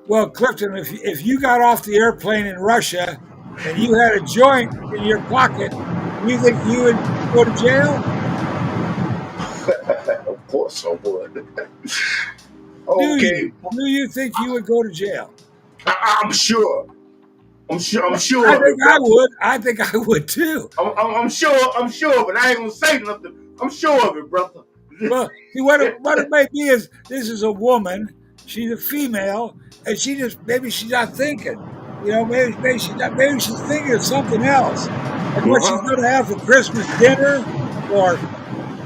Well, Clifton, if you got off the airplane in Russia and you had a joint in your pocket, do you think you would go to jail? Of course I would. Okay. Do you think you would go to jail? I'm sure. I'm sure. I think I would. I think I would too. I'm sure, but I ain't gonna say nothing. I'm sure of it, brother. Well, see, what it may be is this is a woman. She's a female, and maybe she's not thinking. Maybe she's not. Maybe she's thinking of something else, like what she's going to have for Christmas dinner, or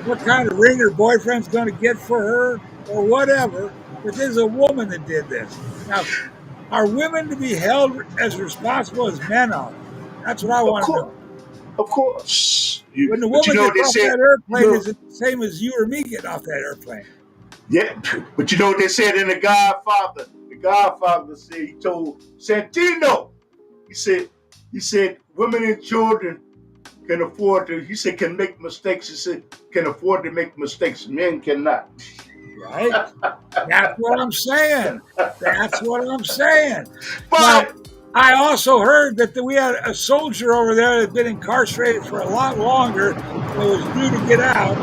what kind of ring her boyfriend's going to get for her, or whatever. But there's a woman that did this. Now, are women to be held as responsible as men are? That's what I want to know. Of course. When the woman gets off that airplane, is it the same as you or me getting off that airplane? Yeah, but you know what they said in The Godfather? The Godfather said, he told Santino, he said, women and children can afford to, can make mistakes. He said, can afford to make mistakes. Men cannot. Right? That's what I'm saying. But now, I also heard that we had a soldier over there that had been incarcerated for a lot longer and was due to get out.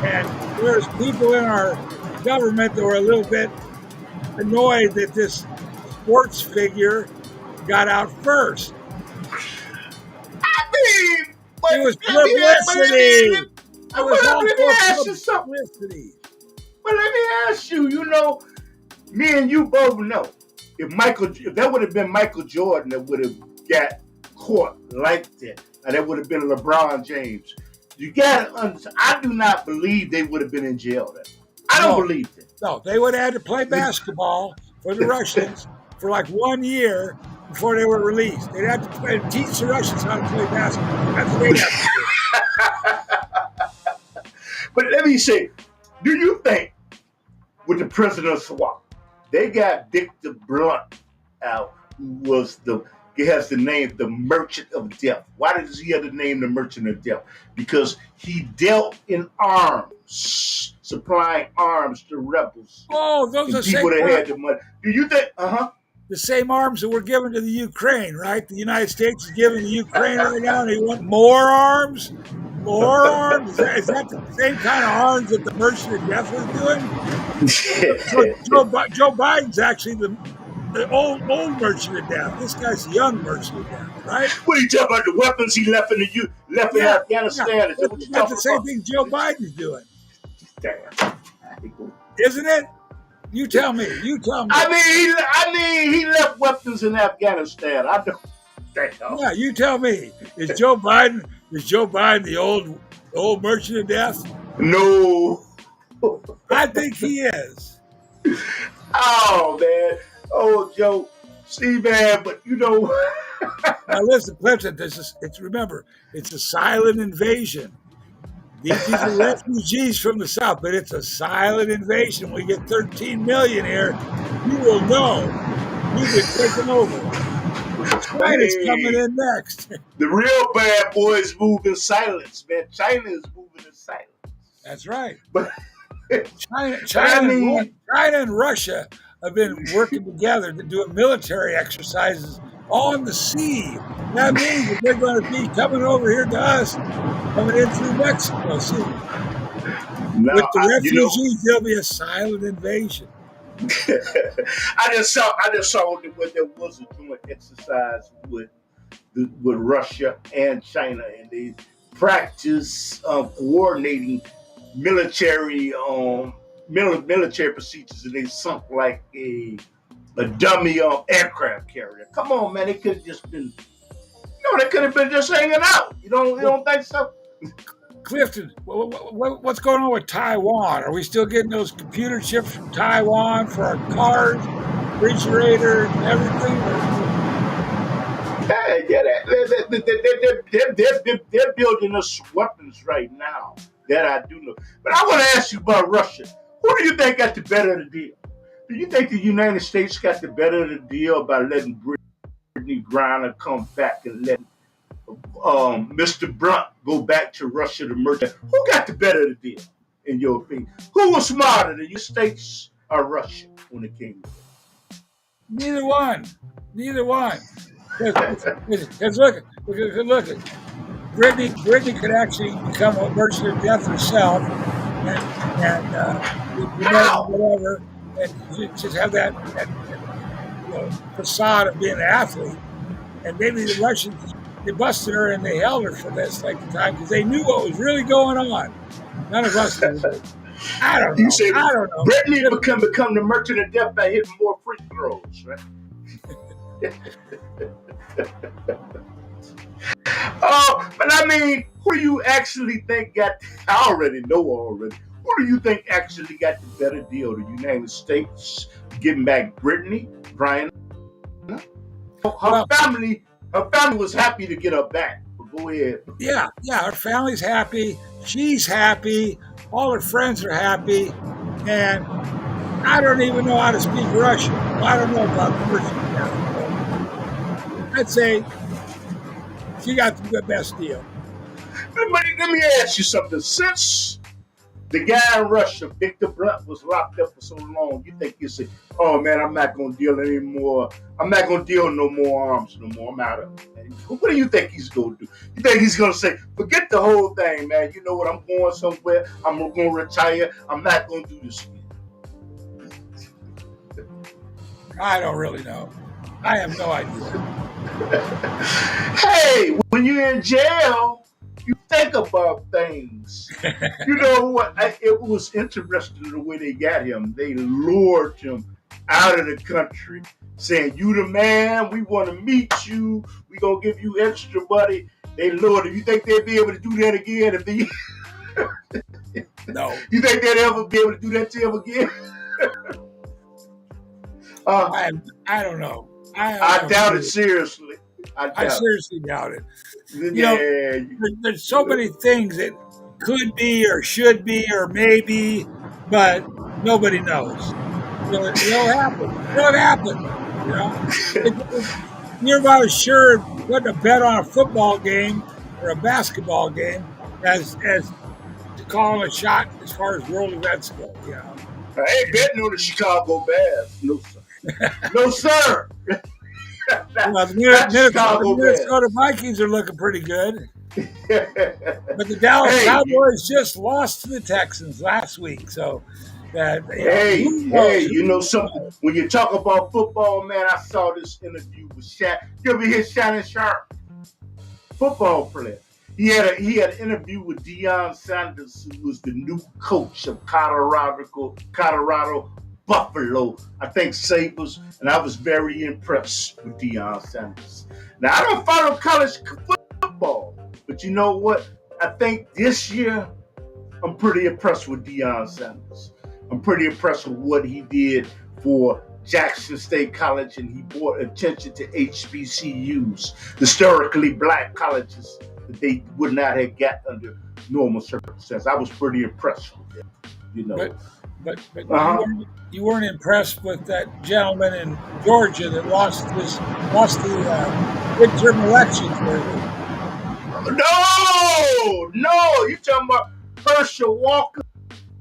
And there's people in our government that were a little bit annoyed that this sports figure got out first. I mean, it was publicity. It was all publicity. But let me ask you, me and you both know, if that would have been Michael Jordan that would have got caught like that. And that would have been LeBron James. You gotta understand. I do not believe they would have been in jail then. I don't believe that. No, they would have had to play basketball for the Russians for like 1 year before they were released. They'd have to teach the Russians how to play basketball. That's what they'd have to do. But let me say, do you think with the president of SWAT, they got Victor Blunt out, who has the name the Merchant of Death. Why does he have the name the Merchant of Death? Because he dealt in arms, supplying arms to rebels. Oh, those are people that had the money. Do you think? The same arms that were given to the Ukraine, right? The United States is giving the Ukraine right now, and they want more arms. More arms? Is that the same kind of arms that the Merchant of Death was doing? Joe Biden's actually the old Merchant of Death. This guy's the young Merchant of Death, right? What are you talking about? The weapons he left in Afghanistan? Yeah. That's the same thing Joe Biden's doing. Damn. Isn't it? You tell me. I mean, he left weapons in Afghanistan. I don't. Damn. Yeah, you tell me. Is Joe Biden the old Merchant of Death? No. I think he is. Oh man. Oh, Joe. See, man, but you know. Now listen, Clifton. Remember, it's a silent invasion. These are refugees from the South, but it's a silent invasion. We get 13 million here. You will know you've been taken over. China's coming in next. The real bad boys move in silence, man. China is moving in silence. That's right. But China and Russia have been working together to do military exercises on the sea. That means that they're going to be coming over here to us, coming in through Mexico. See, now, with the refugees, there'll be a silent invasion. I just saw when there was a joint exercise with Russia and China, and they practice coordinating military procedures, and they sunk like a dummy aircraft carrier. Come on, man! It could have just been, they could have been just hanging out. You don't think so? Clifton, what's going on with Taiwan? Are we still getting those computer chips from Taiwan for our cars, refrigerators, and everything? They're building us weapons right now. That I do know. But I want to ask you about Russia. Who do you think got the better of the deal? Do you think the United States got the better of the deal by letting Brittany Griner come back and letting Mr. Blunt go back to Russia to merchant? Who got the better of the deal, in your opinion? Who was smarter, the United States or Russia when it came to it? Neither one. Because look at Brittany could actually become a Merchant of Death herself, and whatever, and just have that facade of being an athlete. And maybe the Russians, they busted her and they held her for this like the time because they knew what was really going on. None of us knew. I don't know. You say I don't know. Brittany become the Merchant of Death by hitting more free throws, right? But I mean, who do you actually think got? I already know already. Who do you think actually got the better deal? The United States getting back Brittany Griner? Her family was happy to get her back. But go ahead. Yeah. Her family's happy. She's happy. All her friends are happy. And I don't even know how to speak Russian. I don't know about Russian. I'd say she got the best deal. Let me ask you something. Since the guy in Russia, Victor Blunt, was locked up for so long, you think you say, "Oh man, I'm not gonna deal anymore. I'm not gonna deal no more arms no more. I'm out of it." What do you think he's gonna do? You think he's gonna say, "Forget the whole thing, man. You know what? I'm going somewhere. I'm gonna retire. I'm not gonna do this again." I don't really know. I have no idea. Hey, when you're in jail, you think about things. You know what? It was interesting the way they got him. They lured him out of the country saying, "You the man. We want to meet you. We gonna give you extra money." They lured him. You think they'd be able to do that again? If they, No, you think they'd ever be able to do that to him again? I don't know. I doubt it seriously. I seriously doubt it. Yeah, There's so many things that could be or should be or maybe, but nobody knows. It'll happen. It'll happen. You know, you're about as sure putting a bet on a football game or a basketball game as to call a shot as far as world events go. You know, I ain't betting on the Chicago Bears. No sir. No sir. well, Not the Chicago Minnesota Bears. Vikings are looking pretty good. But the Dallas Cowboys just lost to the Texans last week, so that who knows? You know something? When you talk about football, man, I saw this interview with Shaq. You ever hear Shannon Sharp? Football player. He had an interview with Deion Sanders, who was the new coach of Colorado Buffalo, I think Sabres, and I was very impressed with Deion Sanders. Now I don't follow college football, but you know what? I think this year I'm pretty impressed with Deion Sanders. I'm pretty impressed with what he did for Jackson State College, and he brought attention to HBCUs, historically black colleges that they would not have got under normal circumstances. I was pretty impressed with him, you know. But you weren't impressed with that gentleman in Georgia that lost the midterm elections. No, you're talking about Herschel Walker.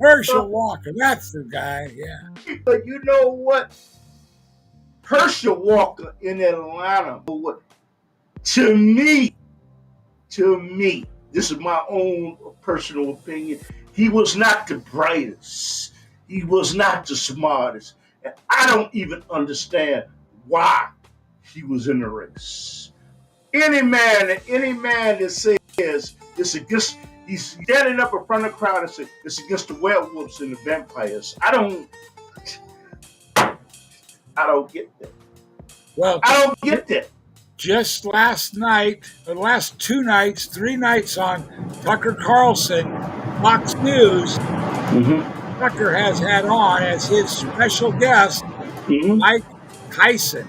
Herschel Walker, that's the guy, yeah. But you know what? Herschel Walker in Atlanta, to me, this is my own personal opinion, he was not the brightest. He was not the smartest. And I don't even understand why he was in the race. Any man that says it's against, he's standing up in front of the crowd and says it's against the werewolves and the vampires. I don't get that. Well, I don't get that. Just last night, the last 2 nights, 3 nights on Tucker Carlson, Fox News, Tucker has had on as his special guest Mike Tyson.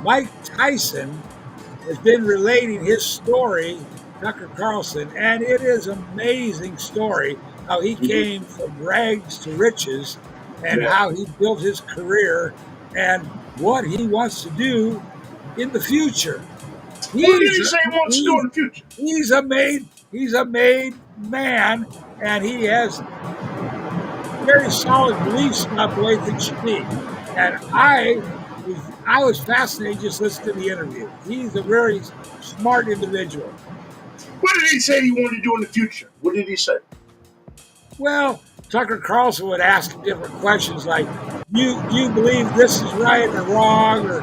Mike Tyson has been relating his story, Tucker Carlson, and it is an amazing story how he came from rags to riches and how he built his career and what he wants to do in the future. What did he say he wants to do in the future? He's a made man, and he has very solid beliefs about the way things should be. And I was fascinated just listening to the interview. He's a very smart individual. What did he say he wanted to do in the future? What did he say? Well, Tucker Carlson would ask him different questions like, do you believe this is right or wrong, or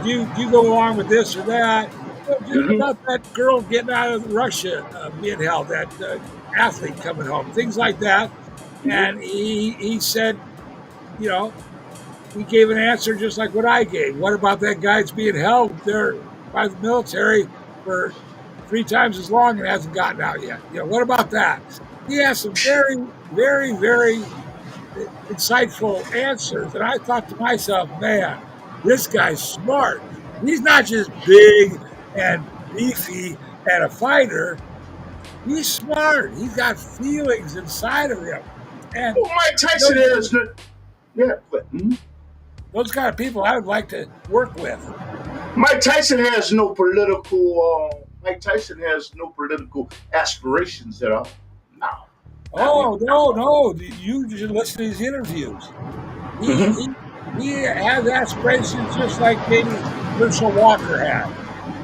do you go along with this or that? About that girl getting out of Russia being held, that athlete coming home, things like that. And he said, he gave an answer just like what I gave. What about that guy that's being held there by the military for 3 times as long and hasn't gotten out yet? What about that? He has some very, very, very insightful answers. And I thought to myself, man, this guy's smart. He's not just big and beefy and a fighter. He's smart. He's got feelings inside of him. And Mike Tyson is those kind of people I would like to work with. Mike Tyson has no political. Mike Tyson has no political aspirations at all. No. Oh no! You should listen to his interviews. He has aspirations just like maybe Herschel Walker had.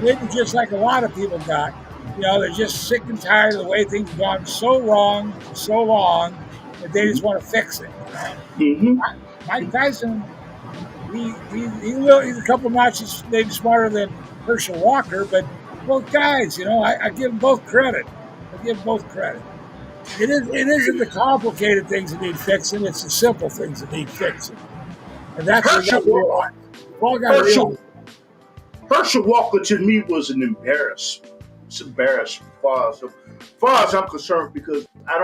Maybe just like a lot of people got. They're just sick and tired of the way things have gone so wrong for so long that they just want to fix it. Mike Tyson, he's a couple notches maybe smarter than Herschel Walker, but both guys, I give them both credit. It isn't the complicated things that need fixing; it's the simple things that need fixing, and that's what I realize. Well, I got to realize. Herschel Walker to me was an embarrassment. It's embarrassing far as I'm concerned, because I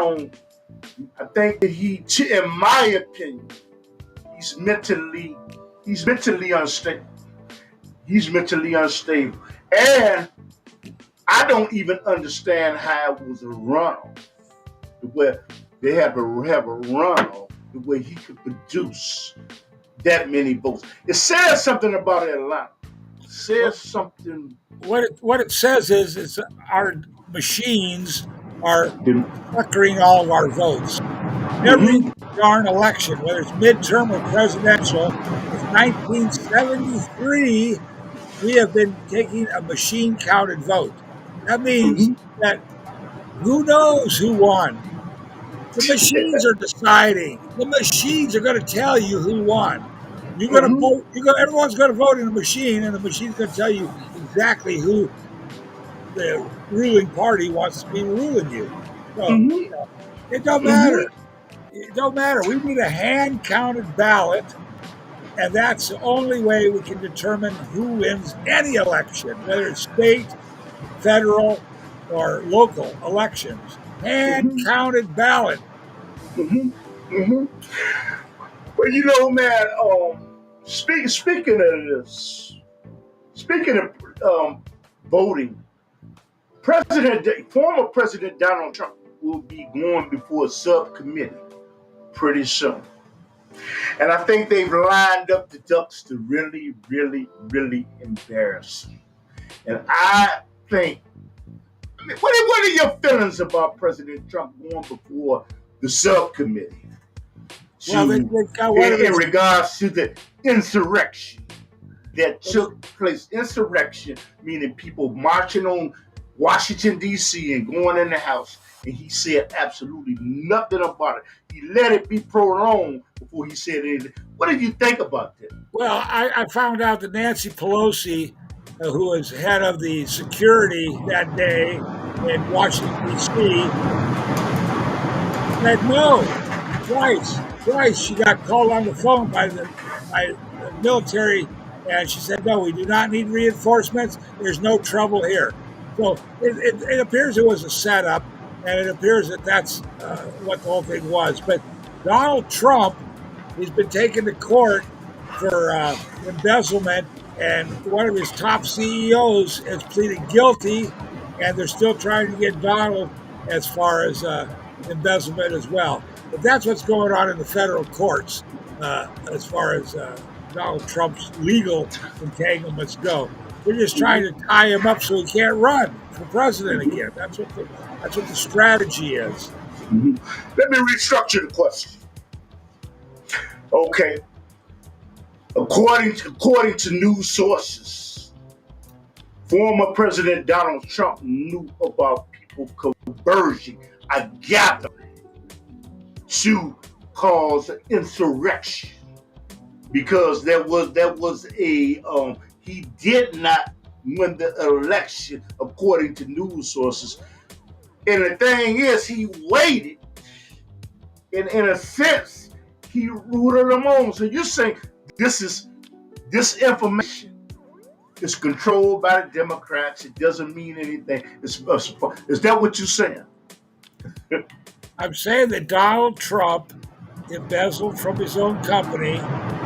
think that in my opinion, he's mentally unstable. He's mentally unstable. And I don't even understand how it was a runoff, where they have a runoff, the way he could produce that many votes. It says something about Atlanta. It says something. What it says is our machines are suckering all of our votes. Every Mm-hmm, darn election, whether it's midterm or presidential, since 1973, we have been taking a machine counted vote. That means mm-hmm. that who knows who won? The machines are deciding. The machines are going to tell you who won. You're going to Mm-hmm, vote. Everyone's going to vote in a machine, and the machine's going to tell you exactly who the ruling party wants to be ruling you. So mm-hmm, it don't matter. mm-hmm, It don't matter. We need a hand counted ballot, and that's the only way we can determine who wins any election, whether it's state, federal, or local elections. Hand mm-hmm, counted ballot. mm-hmm, mm-hmm. But man, speaking of this, speaking of voting, former President Donald Trump will be going before a subcommittee pretty soon. And I think they've lined up the ducks to really, really, really embarrass him. And I think, what are your feelings about President Trump going before the subcommittee Well, they got one of in his. regards to the insurrection that took place? Insurrection, meaning people marching on Washington, D.C. and going in the house. And he said absolutely nothing about it. He let it be prolonged before he said anything. What did you think about that? Well, I found out that Nancy Pelosi, who was head of the security that day in Washington, D.C., said no twice. Twice she got called on the phone by the military, and she said, "No, we do not need reinforcements. There's no trouble here." So it appears it was a setup, and it appears that that's what the whole thing was. But Donald Trump, he's been taken to court for embezzlement, and one of his top CEOs has pleaded guilty, and they're still trying to get Donald as far as embezzlement as well. But that's what's going on in the federal courts as far as Donald Trump's legal entanglements go. They're just trying to tie him up so he can't run for president again. That's what the strategy is. Mm-hmm. Let me restructure the question. Okay. According to news sources, former President Donald Trump knew about people converging, a gathering to cause an insurrection, because there was a he did not win the election according to news sources. And the thing is, he waited. In a sense, he rooted them on. So you're saying this information is controlled by the Democrats. It doesn't mean anything. Is that what you're saying? I'm saying that Donald Trump embezzled from his own company,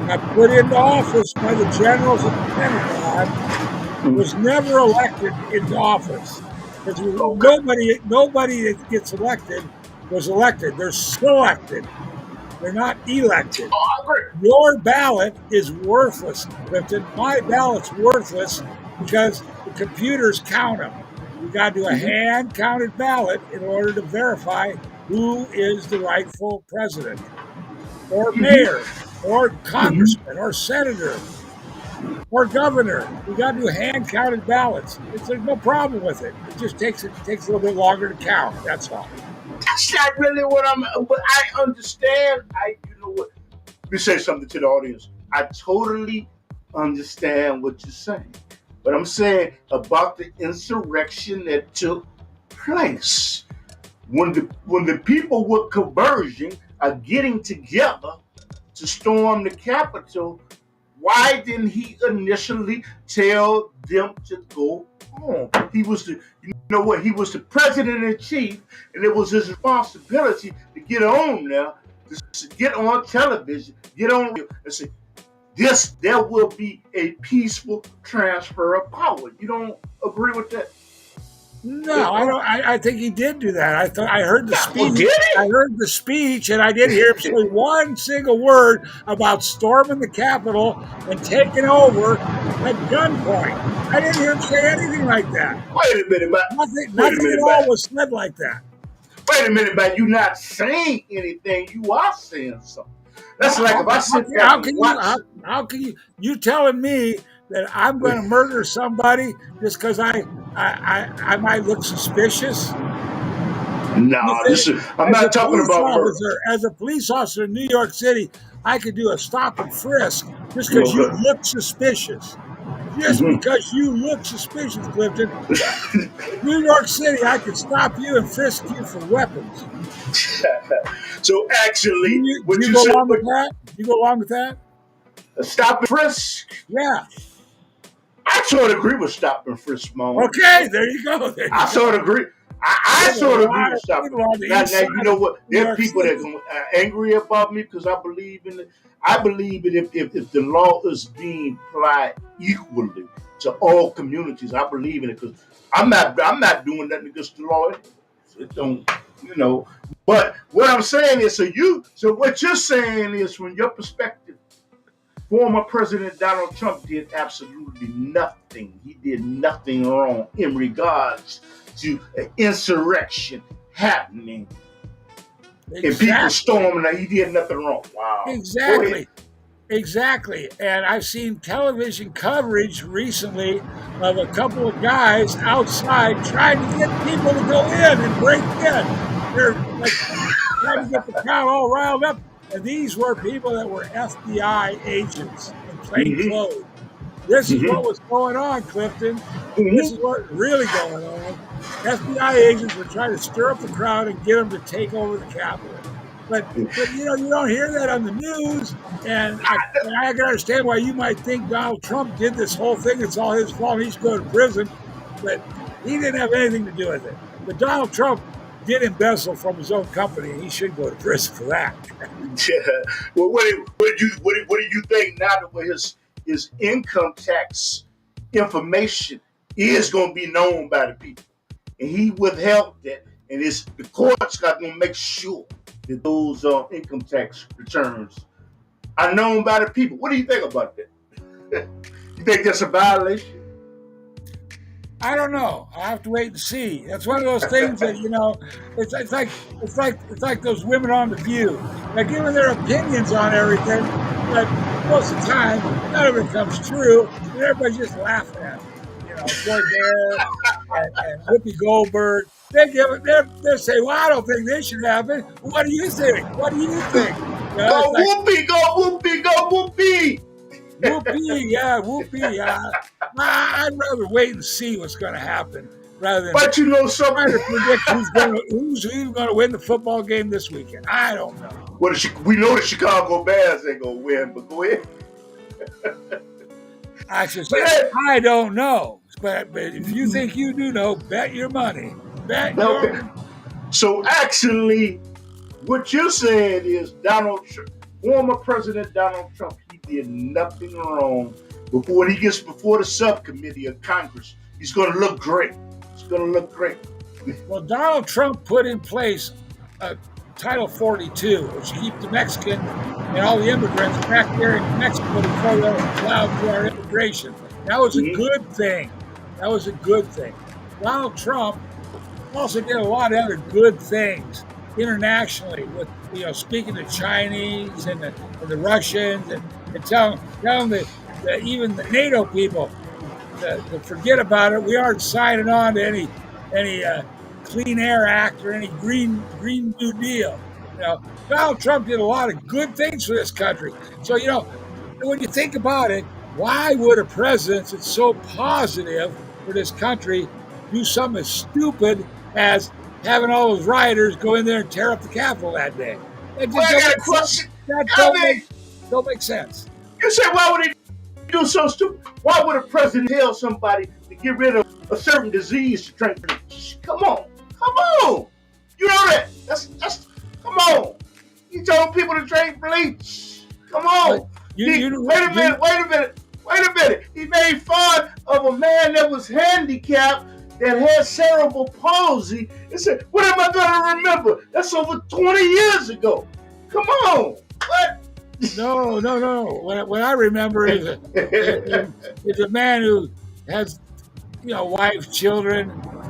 got put into office by the generals at the Pentagon, was never elected into office. Because Okay. nobody that gets elected was elected. They're selected. They're not elected. Oh, I agree. Your ballot is worthless, Clifton. My ballot's worthless because the computers count them. You got to do a hand counted ballot in order to verify who is the rightful president or mayor or congressman or senator or governor. You got to do hand counted ballots. There's no problem with it. It just takes a little bit longer to count. That's all. That's not really what but I understand. You know what? Let me say something to the audience. I totally understand what you're saying. But I'm saying about the insurrection that took place. When the people were converging are getting together to storm the Capitol, Why didn't he initially tell them to go home? He was the, you know what? He was the president in chief, and it was his responsibility to get on there, to get on television, get on and say, this, there will be a peaceful transfer of power. You don't agree with that? No, I don't. I think he did do that. I heard the Oh, speech. did I heard the speech, and I didn't hear him say one single word about storming the Capitol and taking over at gunpoint. I didn't hear him say anything like that. Wait a minute, man. Wait a Nothing at minute, all man. was said like that. Wait a minute, man. You're not saying anything. You are saying something. That's How, like if I sit back and watch. how can you telling me that I'm going to murder somebody just because I might look suspicious? You No, this think is. I'm not talking about murder. as a police officer in New York City, I could do a stop and frisk just because you Okay. look suspicious. Just because you look suspicious, Clifton. New York City, I could stop you and frisk you for weapons. So actually, Do what you you go said, along with that? Do you go along with that? stop and frisk. Yeah. I sort of agree with stop and frisk, Mom. Okay, there you go. There you I go. sort of agree. I There's a sort of agree lot with of stop. people on the Now, east now side you know of what? New There are York people that City. are angry about me because I believe in it. I believe it if the law is being applied equally to all communities. I believe in it because I'm not doing nothing against the law. It don't, you know. But what I'm saying is, so what you're saying is, from your perspective, former President Donald Trump did absolutely nothing. He did nothing wrong in regards to an insurrection happening and people Exactly. storming. He did nothing wrong. Wow. Go ahead. Exactly. Exactly. And I've seen television coverage recently of a couple of guys outside trying to get people to go in and break in. They're like trying to get the crowd all riled up. And these were people that were FBI agents in plain Mm-hmm. clothes. This is what Mm-hmm. was going on, Clifton. This is Mm-hmm. what's really going on. FBI agents were trying to stir up the crowd and get them to take over the Capitol. But you don't hear that on the news, and I can understand why you might think Donald Trump did this whole thing. It's all his fault. He should go to prison, but he didn't have anything to do with it. But Donald Trump did embezzle from his own company, and he should go to prison for that. Yeah. Well, what do you think now that his income tax information is going to be known by the people, and he withheld that, and the courts got to make sure that those income tax returns are known by the people. What do you think about that? You think that's a violation? I don't know. I have to wait and see. That's one of those things that it's like those women on the View. They're giving their opinions on everything, but most of the time none of it comes true, and everybody's just laughing at them. Joy Bear and Whoopi Goldberg. They say, "Well, I don't think this should happen." What do you think? What do you think? It's Go like whoopee, go whoopee, go whoopee. whoopee, yeah, whoopee. I'd rather wait and see what's going to happen rather than But you know trying something? to predict who's even going to win the football game this weekend. I don't know. We know the Chicago Bears ain't gonna win, but go ahead. I should But say I don't know, but if you think you do know, bet your money. Bet your okay. So actually, what you're saying is former President Donald Trump, he did nothing wrong. Before he gets before the subcommittee of Congress, he's going to look great. He's going to look great. Well, Donald Trump put in place Title 42, which keeps the Mexican and all the immigrants back there in Mexico before they're allowed to our immigration. That was a good thing. That was a good thing. Donald Trump also did a lot of other good things internationally with speaking to Chinese and the Russians and telling them that even the NATO people to forget about it. We aren't signing on to any Clean Air Act or any Green New Deal. Donald Trump did a lot of good things for this country. So when you think about it, why would a president that's so positive for this country do something as stupid as having all those rioters go in there and tear up the Capitol that day? That Well, just I don't got a make sense. question. That I mean, don't make sense. you said why would he? do something stupid. Why would a president tell somebody to get rid of a certain disease to drink bleach? Come on. Come on. You know that. That's come on. You told people to drink bleach. Come But on. you Wait a minute. Wait a minute. Wait a minute. He made fun of a man that was handicapped that had cerebral palsy and said, what am I going to remember? That's over 20 years ago. Come on. What? No. What I remember is a man who has, wife, children,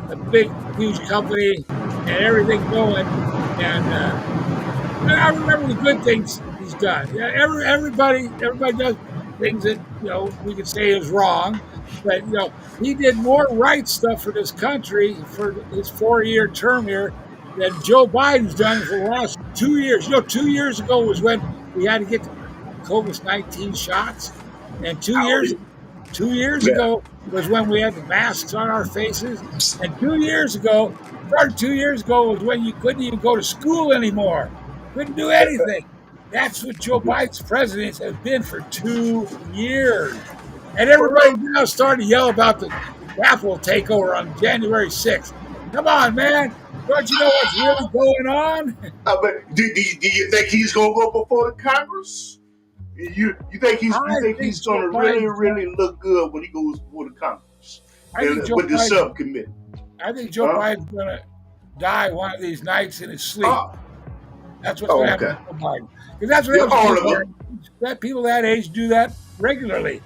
a big, huge company, and everything going. And I remember the good things he's done. Yeah, everybody does things that we could say is wrong, but he did more right stuff for this country for his 4-year term here than Joe Biden's done for the last 2 years. 2 years ago was when we had to get the COVID-19 shots, and 2 years Yeah. ago was when we had the masks on our faces, and 2 years ago was when you couldn't even go to school anymore. Couldn't do anything. That's what Joe Biden's presidency has been for 2 years. And everybody now starting to yell about the Capitol takeover on January 6th. Come on, man. Don't you know what's really going on? But do you think he's going to go before the Congress? You think he's going to really look good when he goes before the Congress with the subcommittee? I think Joe Biden's going to die one of these nights in his sleep. That's what's going to happen to Joe Biden. Because that's what people that age do that regularly.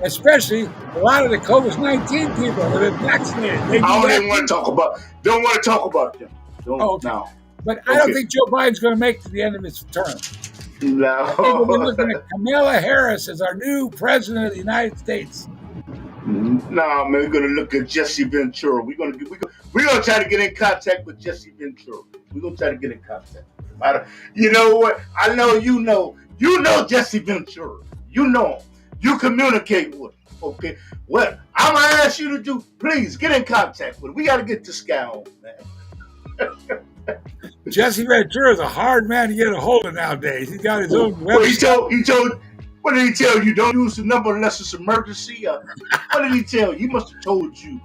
Especially a lot of the COVID-19 people that have been vaccinated. I don't even want to talk about. Don't want to talk about them. No. But I don't think Joe Biden's going to make it to the end of his term. No. We're looking at Kamala Harris as our new president of the United States. No, man, we're going to look at Jesse Ventura. We're going to try to get in contact with Jesse Ventura. We're going to try to get in contact with him. You know what? I know you know Jesse Ventura. You know him. You communicate with him. Okay? What I'm going to ask you to do, please get in contact with him. We got to get this guy on, man. Jesse Ventura is a hard man to get a hold of nowadays. He's got his own website. What did he tell you? Don't use the number unless it's emergency? What did he tell you? He must have told you.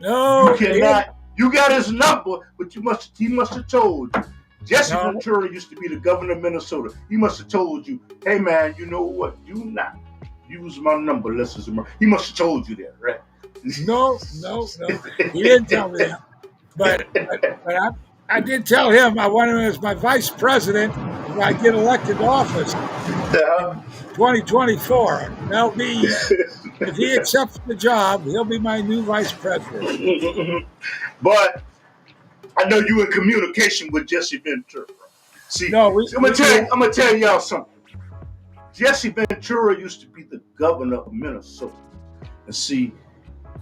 No. You cannot. You got his number, but he must have told you. Jesse Ventura used to be the governor of Minnesota. He must have told you, hey, man, you know what? Do not use my number unless it's emergency. He must have told you that, right? No. He didn't tell me that. But I did tell him I want him as my vice president if I get elected to office in 2024. That'll be, if he accepts the job, he'll be my new vice president. But I know you in communication with Jesse Ventura. See, I'm gonna tell y'all something. Jesse Ventura used to be the governor of Minnesota. And see,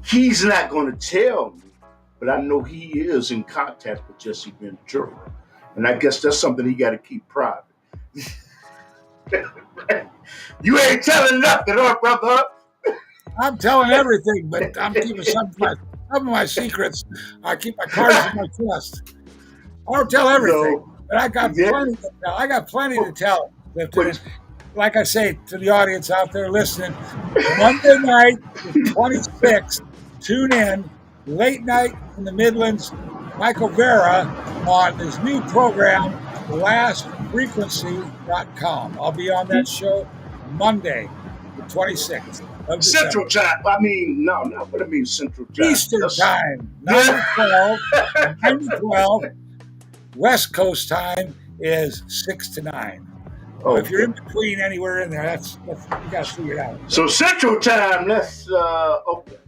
he's not going to tell me, but I know he is in contact with Jesse Ventura. And I guess that's something he got to keep private. You ain't telling nothing, brother? I'm telling everything, but I'm keeping some of my secrets. I keep my cards in my chest. I don't tell everything, but I got plenty to tell. I got plenty to tell. Like I say to the audience out there listening, Monday night, the 26th, tune in, late night in the Midlands, Michael Vera on his new program, lastfrequency.com. I'll be on that show Monday, the 26th of December. Central time. I mean, no, what do I mean Central time? Eastern time, 9 to 12. West Coast time is 6 to 9. Oh, if you're in between anywhere in there, that's you got to figure it out. So Central time, okay.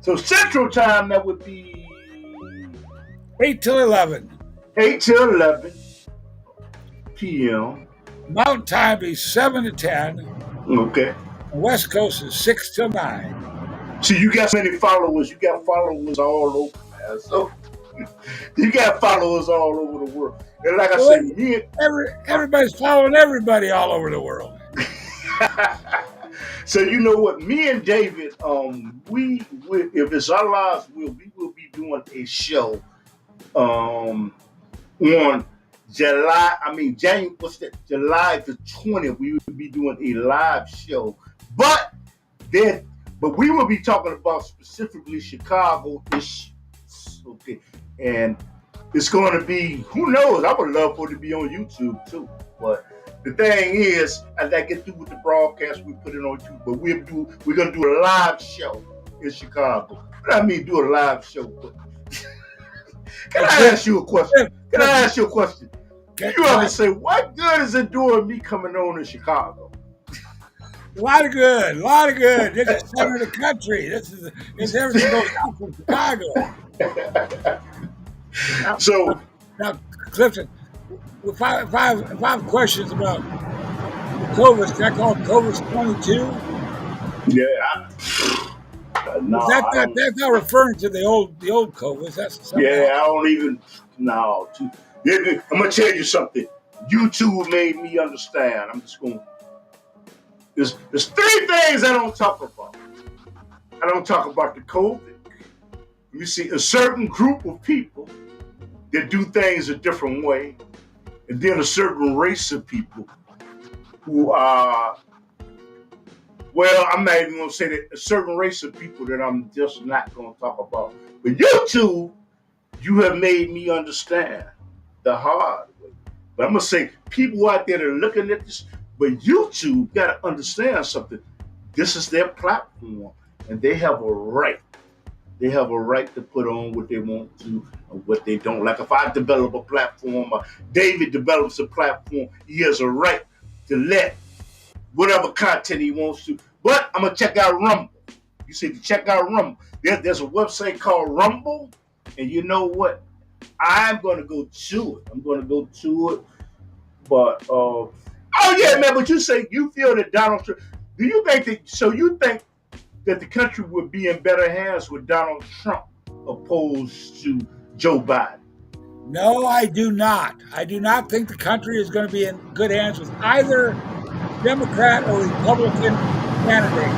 So Central time, that would be 8 till 11. 8 till 11 p.m. Mountain time is 7 to 10. Okay. West Coast is 6 till 9. So you got many followers. You got followers all over, man. So you got followers all over the world. And like I said, everybody's following everybody all over the world. So you know what? Me and David, we if it's our lives, we will be doing a show on July the 20th. We will be doing a live show. But then, but we will be talking about specifically Chicago issues. Okay, and it's going to be, who knows? I would love for it to be on YouTube too. But the thing is, as I get through with the broadcast, we put it on YouTube. But we're going to do a live show in Chicago. What I mean, do a live show. But can I ask you a question? Can I ask you a question? You ever say, what good is it doing me coming on in Chicago? A lot of good, a lot of good. This is the center of the country. This is everything goes out from Chicago. Now, Clifton, if I have questions about the COVID, can I call it COVID 22? Yeah. No, that's not referring to the old COVID. That's I don't even. No. I'm gonna tell you something. YouTube made me understand. I'm just gonna. There's 3 things I don't talk about. I don't talk about the COVID. You see, a certain group of people that do things a different way, and then a certain race of people who are. Well, I'm not even gonna say that, a certain race of people that I'm just not gonna talk about. But YouTube, you have made me understand the hard way. But I'm gonna say, people out there that are looking at this, but YouTube gotta understand something. This is their platform, and they have a right. They have a right to put on what they want to and what they don't. Like if I develop a platform, or David develops a platform, he has a right to let whatever content he wants to. But I'm gonna check out Rumble. You said to check out Rumble. There's a website called Rumble, and you know what? I'm gonna go to it. I'm gonna go to it. But oh yeah, man. But you say you feel that Donald Trump. Do you think that? So you think that the country would be in better hands with Donald Trump opposed to Joe Biden? No, I do not. I do not think the country is going to be in good hands with either Democrat or Republican candidate.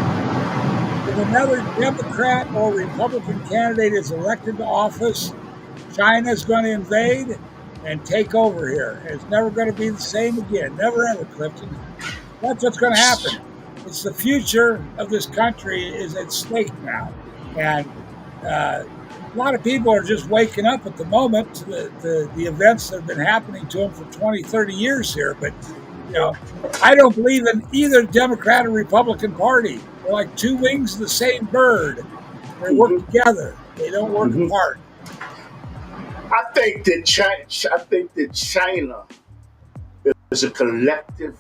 If another Democrat or Republican candidate is elected to office, China's going to invade and take over here. It's never going to be the same again. Never ever, Clifton. That's what's going to happen. It's the future of this country is at stake now. And a lot of people are just waking up at the moment to the events that have been happening to them for 20, 30 years here. But, you know, I don't believe in either Democrat or Republican Party. They're like 2 wings of the same bird. They work together. They don't work apart. I think that China is a collective.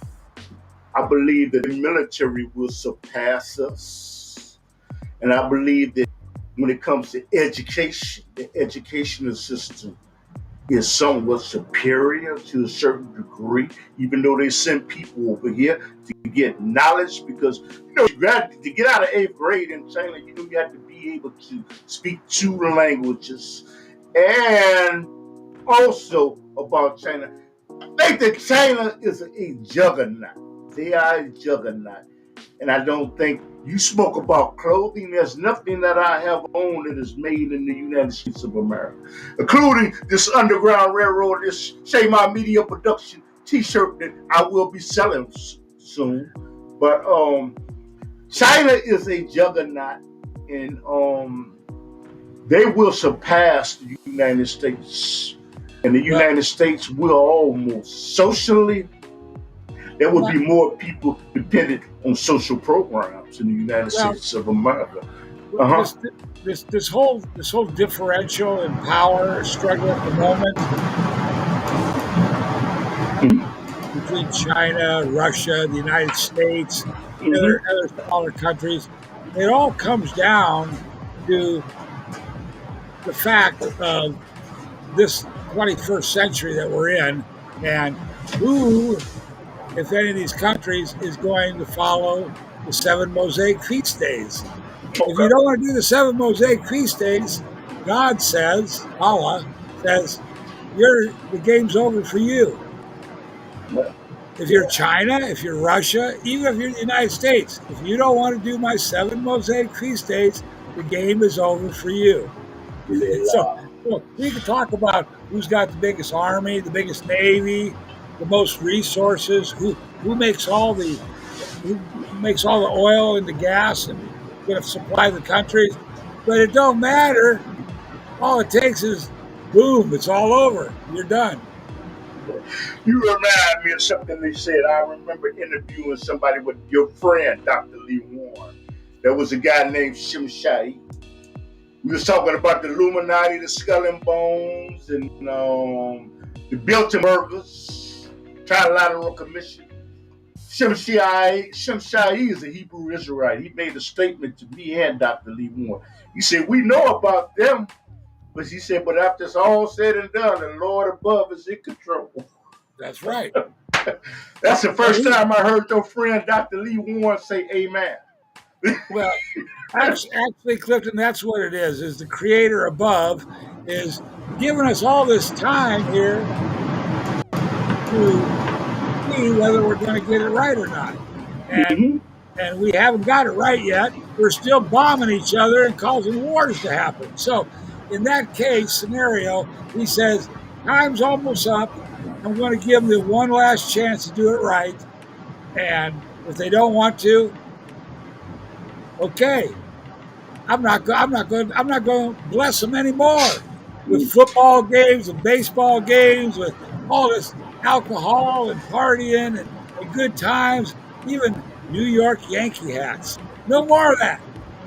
I believe that the military will surpass us. And I believe that when it comes to education, the educational system is somewhat superior to a certain degree, even though they send people over here to get knowledge. Because, you know, to get out of 8th grade in China, you know, you have to be able to speak 2 languages. And also about China, I think that China is a juggernaut. They are a juggernaut. And I don't think, you spoke about clothing, there's nothing that I have on that is made in the United States of America, including this Underground Railroad, this Shaymar Media Production t-shirt that I will be selling soon. But China is a juggernaut, and they will surpass the United States. And the United States will almost socially, there will be more people dependent on social programs in the United States of America. This whole differential in power struggle at the moment between China, Russia, the United States, other smaller countries, it all comes down to the fact of this 21st century that we're in, and who, if any of these countries, is going to follow the 7 Mosaic feast days. If you don't want to do the 7 Mosaic feast days, God says, Allah says, the game's over for you. If you're China, if you're Russia, even if you're the United States, if you don't want to do my 7 Mosaic feast days, the game is over for you. So we can talk about who's got the biggest army, the biggest navy, the most resources, who makes all the makes all the oil and the gas and going to supply the countries. But it don't matter. All it takes is boom, it's all over. You're done. You remind me of something they said. I remember interviewing somebody with your friend, Dr. Lee Warren. There was a guy named Shimshai. We was talking about the Illuminati, the Skull and Bones, and the Bilderbergers, Trilateral Commission. Shimshai is a Hebrew Israelite. He made a statement to me and Dr. Lee Warren. He said, we know about them, but he said, but after it's all said and done, the Lord above is in control. That's right. That's the first time I heard your friend Dr. Lee Warren say amen. Well, actually, Clifton, that's what it is the creator above is giving us all this time here to see whether we're going to get it right or not. And we haven't got it right yet. We're still bombing each other and causing wars to happen. So in that case scenario, he says, time's almost up. I'm going to give them the one last chance to do it right. And if they don't want to, okay, I'm not going to bless them anymore with football games and baseball games with all this alcohol and partying and good times, even New York Yankee hats. No more of that.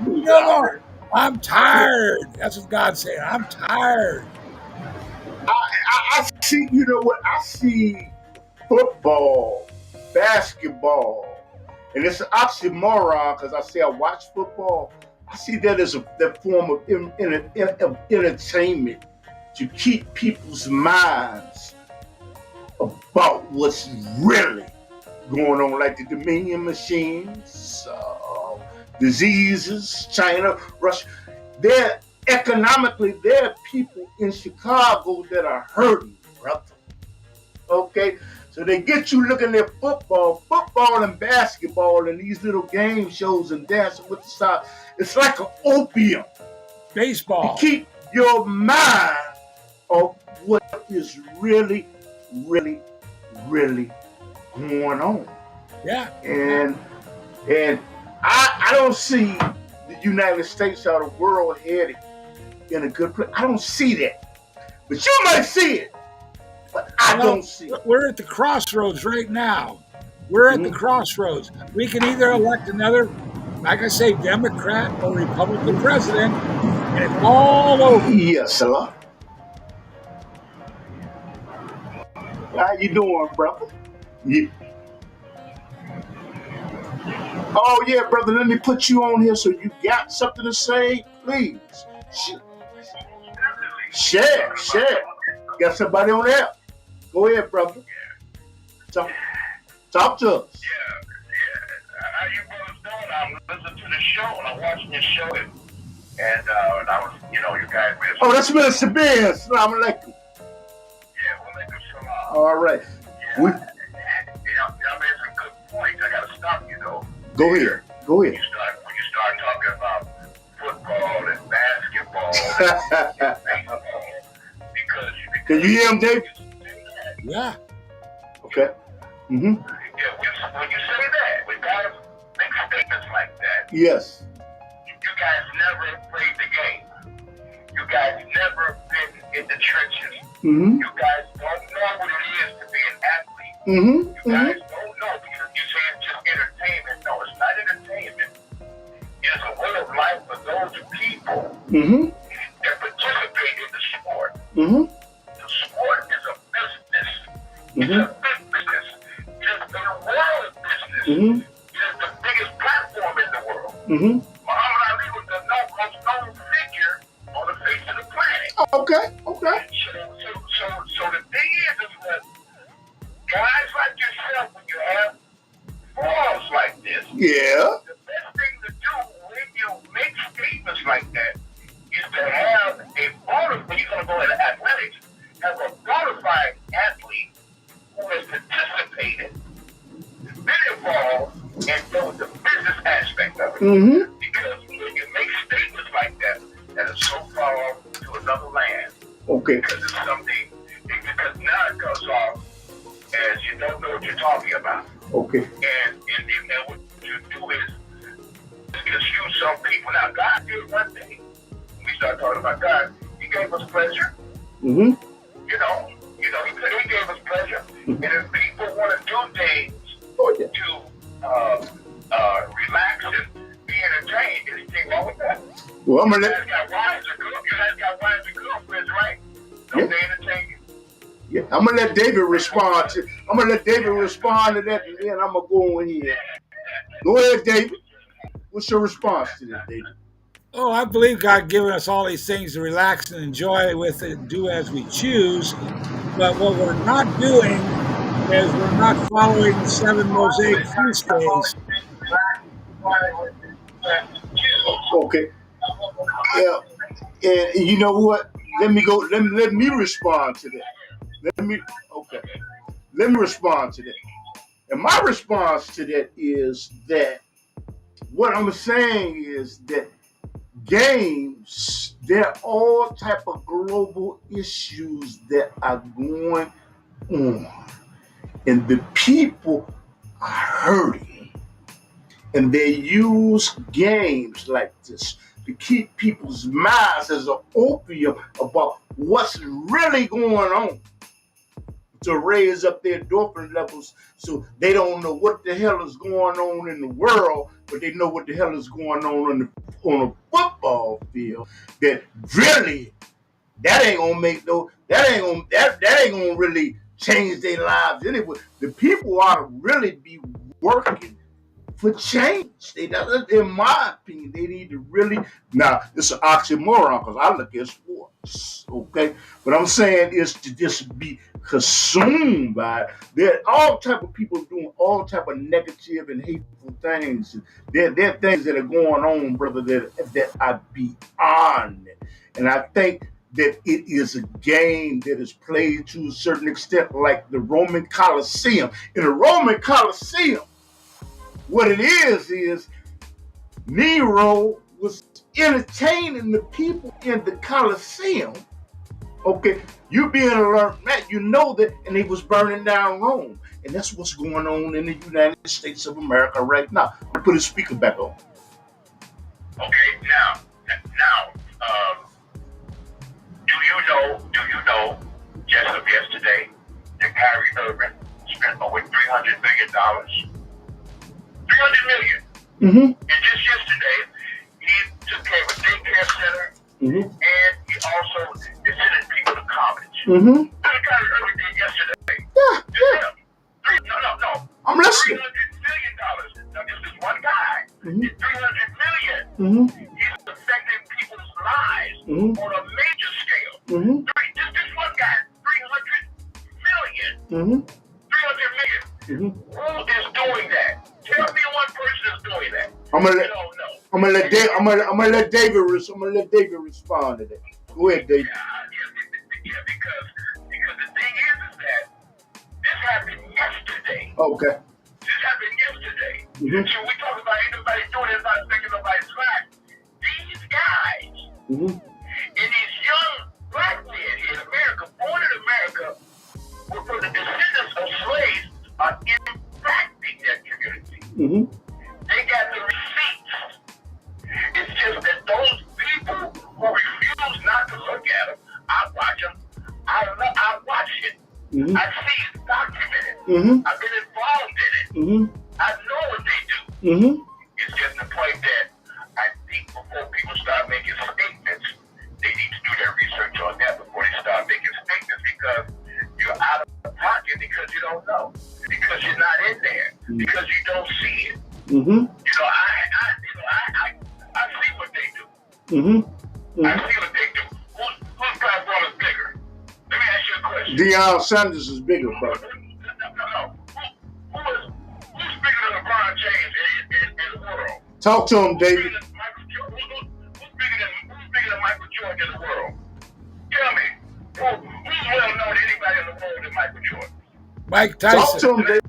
No more. I'm tired. That's what God's saying. I'm tired. I see, you know what? I see football, basketball, and it's an oxymoron because I say I watch football. I see that as that form of entertainment to keep people's minds about what's really going on, like the Dominion machines, diseases, China, Russia. There are people in Chicago that are hurting, brother. Okay? So they get you looking at football and basketball and these little game shows and dancing with the side. It's like an opium. Baseball. To keep your mind of what is really, really, really going on. Yeah. And I don't see the United States or the world headed in a good place. I don't see that. But you might see it. But I don't see it. We're at the crossroads right now. We're at the crossroads. We can either elect another, like I say, Democrat or Republican president, and it's all over. Yes, sir. How you doing, brother? Yeah. Oh, yeah, brother, let me put you on here so you got something to say, please. Share. Got somebody on there? Go ahead, brother. Talk to us. Yeah. How you brothers doing? I'm listening to the show and I'm watching your show and I was, you guys. Oh, that's Minister Ben. Assalamu alaikum. Yeah, we'll make a salam. All right. Yeah. Y'all made some good points. I gotta stop you though. Go ahead. When you start talking about football and basketball and baseball, because can you hear him, Dave? Yeah. Okay. Yeah, when you say that, we gotta make statements like that. Yes. You guys never played the game. You guys never been in the trenches. Mm-hmm. You guys don't know what it is to be an athlete. Mm-hmm. You guys don't know because you say it's just entertainment. No, it's not entertainment. It's a way of life for those people that participate in the sport. Mm-hmm. The sport is a business. It's a big business. It's a world business. It's the biggest platform in the world. Muhammad Ali was the most known figure on the face of the planet. Okay. So the thing is that guys like yourself, when you have forums like this, Yeah. the best thing to do when you make statements like that is to have a when you're going to go into athletics, have a bona fide athlete who has participated, been involved, and knows the business aspect of it. Because when you make statements like that is so far off to another land. Okay. Because it's something, because now it comes off as you don't know what you're talking about. Okay. And what you do people. Now, God did one thing. When we start talking about God, He gave us pleasure. Mm-hmm. You know, He gave us pleasure. And if people want to do things to relax and be entertained, there's anything wrong with that. Well, I'm gonna You guys got wives and girlfriends, right? Don't they entertain you? Yeah, I'm gonna let David respond to. I'm gonna let David respond to that, and then I'm gonna go in here. Go ahead, David. What's your response to that, David? Oh, I believe God given us all these things to relax and enjoy with and do as we choose. But what we're not doing is we're not following the 7 Mosaic feast days. Okay. Yeah. And you know what? Let me go. Let me respond to that. Let me respond to that. And my response to that is that what I'm saying is that games, there are all type of global issues that are going on, and the people are hurting, and they use games like this to keep people's minds as an opium about what's really going on, to raise up their endorphin levels so they don't know what the hell is going on in the world, but they know what the hell is going on a football field. That really, that ain't gonna really change their lives anyway. The people ought to really be working for change. In my opinion, they need to really. Now, it's an oxymoron because I look at sports, okay? But I'm saying is to just be consumed by it. There are all type of people doing all type of negative and hateful things. There are things that are going on, brother, that are beyond it. And I think that it is a game that is played to a certain extent, like the Roman Colosseum. In the Roman Colosseum, what it is Nero was entertaining the people in the Colosseum. Okay, you being alert, Matt, you know that, and he was burning down Rome. And that's what's going on in the United States of America right now. I'll put his speaker back on. Okay, now, do you know, just of yesterday, that Harry Urban spent over $300 million? $300 million. Mm-hmm. And just yesterday, he took care of a daycare center, mm-hmm. and he also is sending people to college. Mm-hmm. That's what Harry Urban did yesterday. Yeah. No. I'm listening. $300 million. Now, this is one guy. Mm-hmm. It's $300 million. Mm-hmm. He's affecting people's lives mm-hmm. on a major scale. Mm-hmm. This one guy, $300 million. Mm-hmm. $300 million. Mm-hmm. Who is doing that? Tell me one person is doing that. I'm gonna let David respond to that. Go ahead, David. Yeah, because the thing is that this happened yesterday. Okay. This happened yesterday. Mm-hmm. So we talk about anybody doing it, not taking nobody's life. These guys mm-hmm. and these young black men in America, born in America, were from the descendants of slaves, are impacting their community. Mm-hmm. They got the receipts. It's just that those people who refuse not to look at them, I watch them. I watch it. Mm-hmm. I see it documented. Mm-hmm. I've been involved in it. Mm-hmm. I know what they do. Mm-hmm. It's just the point that I think before people start making statements, they need to do their research on that before they start making statements, because you're out of pocket because you don't know, because you're not in there, because you don't see it. Mm-hmm. I see what they do. Mm-hmm. Mm-hmm. I see what they do. Whose platform is bigger? Let me ask you a question. Deion Sanders is bigger, bro. No. Who's bigger than LeBron James in the world? Talk to him, David. Who's bigger than Michael Jordan in the world? Tell me. Who's well known to anybody in the world than Michael Jordan? Mike Tyson.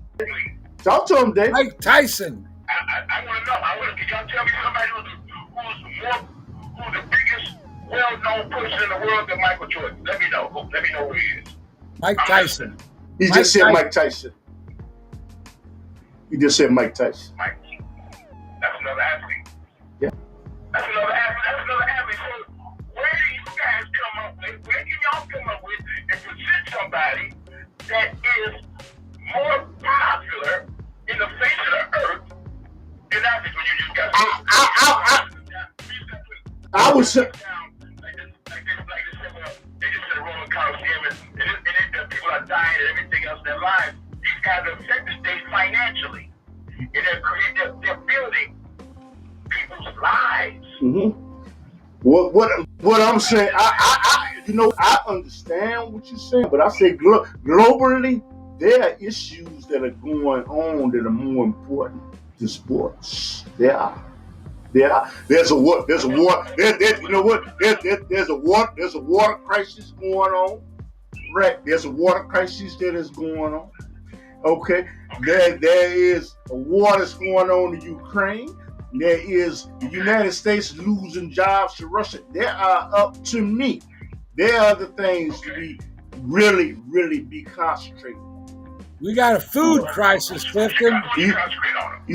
Talk to him, David. Mike Tyson. I want to know. Can y'all tell me somebody who's the biggest well-known person in the world than Michael Jordan? Let me know. Let me know who he is. Mike Tyson. He just said Mike Tyson. He just said Mike Tyson. Mike. That's another athlete. Yeah. That's another avenue. That's another avenue. So where do you guys come up with? Where can y'all come up with and present somebody that is more popular in the face of the earth than that? When you just got I would say. they just said the Roman Colosseum and people are dying and everything else in their lives. These guys are affect the state financially, and they're building people's lives. Mm-hmm. What I'm saying, I understand what you're saying, but I say globally, there are issues that are going on that are more important than sports. There are. There's a war. You know what? There's a water crisis going on. Right. There's a water crisis that is going on. Okay. There is a war that's going on in Ukraine. There is the United States losing jobs to Russia. There are, up to me, there are the things to be really, really be concentrated. We got a food crisis, Clifton. You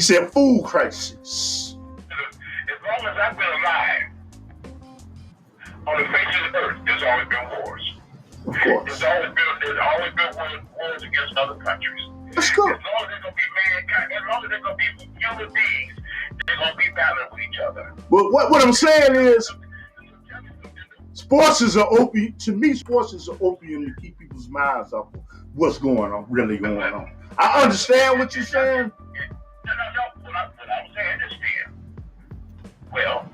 said food crisis. As long as I've been alive, on the face of the earth, there's always been wars. Of course. There's always been wars against other countries. Let's go. As long as there's going to be mankind, as long as there's going to be human beings, they're going to be battling with each other. But what I'm saying is, sports is an opium. To me, sports is an opium to keep people's minds off of what's going on, really going on. I understand what you're saying. No. What I'm saying is here. Well,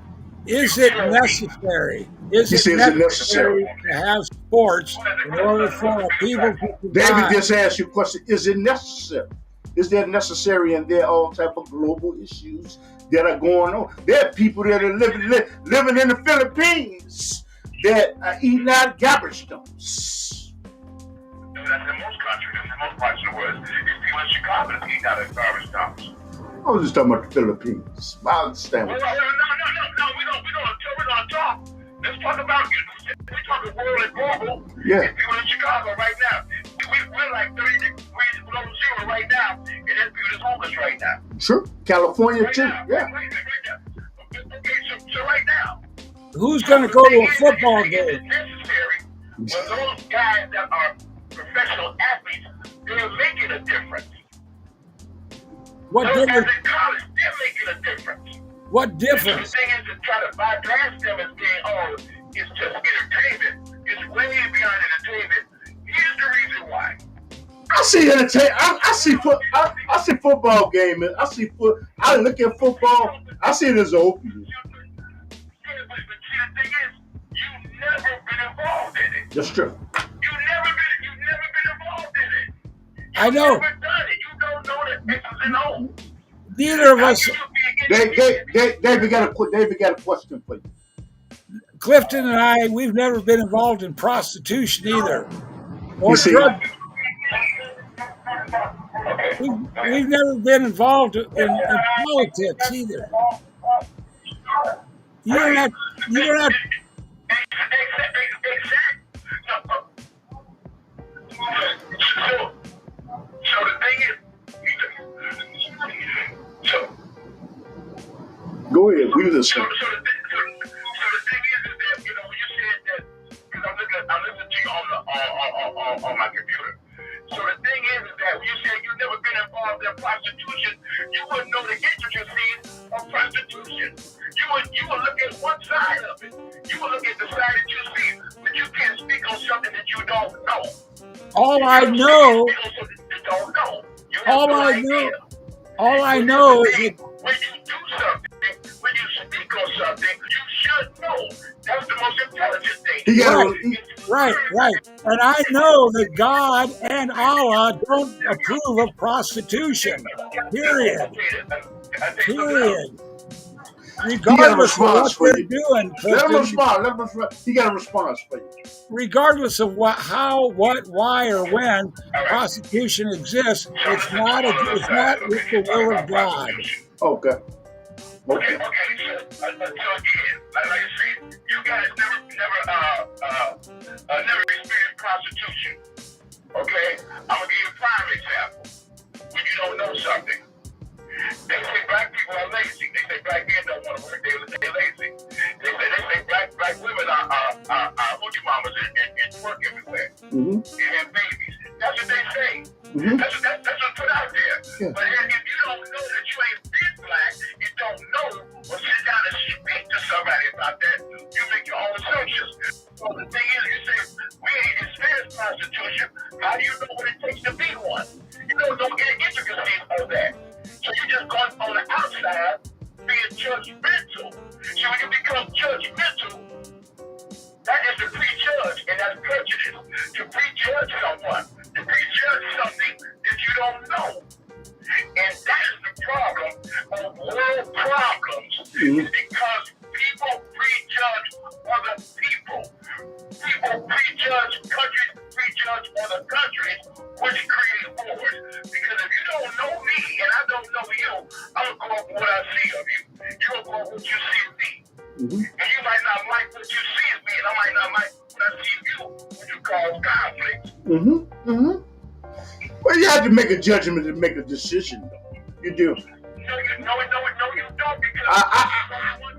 is it necessary? Is it necessary to have sports in order for people to David just asked you a question. Is it necessary? Is that necessary? And there are all type of global issues that are going on. There are people that are living in the Philippines that are eating out garbage dumps. That's in most countries, in most parts of the world. It's people in Chicago that eat out of garbage dumps. I was just talking about the Philippines. I understand. No, we don't talk. Let's talk about, we're talking world and global. Yeah. There's people in Chicago right now. We're like 30 degrees below zero right now, and there's people that's homeless right now. Sure. California right too. Now, yeah. Right now. Okay, so right now. Who's going to go to a football game? It's necessary when those guys that are professional athletes, they're making a difference. What those difference? guys in college, they're making a difference. What difference? The thing is to try to bypass them as being, it's just entertainment. It's way beyond entertainment. Here's the reason why. I see entertainment. I see football game. I look at football. I see it as an opium. But see, the thing is, you've never been involved in it. That's true. You've never been involved in it. I know. You've never done it. You don't know the X's and O's. Neither of us. David got a question for you. Clifton and I, we've never been involved in prostitution either, or drug. We've never been involved in politics either. You don't have. So the thing is, go ahead, we listen. So the thing is that, when you said that, because I'm listening to you on my computer. So the thing is that when you said you've never been involved in prostitution, you wouldn't know the intricacies of prostitution. You would look at one side of it. You would look at the side that you see, but you can't speak on something that you don't know. All I know. All I know is that when you do something, when you speak on something, you should know. That's the most intelligent thing. Right. And I know that God and Allah don't approve of prostitution. Period. Regardless of what they're doing. Let him respond. He got a response for you. Regardless of how, what, why, or when prostitution exists, it's not with the will of God. Okay. So again, like I said, you guys never experienced prostitution. Okay? I'm gonna give you a prime example. When you don't know something. They say black people are lazy. They say black men don't want to work. They're lazy. hoochie mamas and work everywhere. Mm-hmm. You have babies. That's what they say. Mm-hmm. That's what's put out there. Yeah. But if you don't know that you ain't been black, you don't know or sit down and speak to somebody about that, you make your own assumptions. So the thing is, you say, we ain't in Spanish Constitution. How do you know what it takes to be one? You don't get intricacies of that. So you just going on the outside being judgmental. So when you become judgmental, that is to prejudge, and that's prejudice. To prejudge someone, to prejudge something that you don't know. And that is the problem of world problems, is because people prejudge other people. People prejudge countries, prejudge other countries, which create wars. Because if you don't know me and I don't know you, I'm going to go up with what I see of you. You're going to go up with what you see of me. Mm-hmm. And you might not like what you see of me, and I might not like what I see of you, which will cause conflict. Mm-hmm. Mm-hmm. Well, you have to make a judgment to make a decision, though. You do. No, you don't, because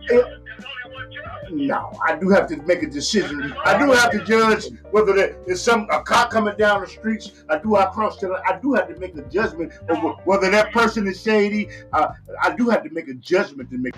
there's only one judge. No, I do have to make a decision. I do have to judge whether there's a car coming down the streets. I do have to make a judgment of whether that person is shady. I do have to make a judgment to make.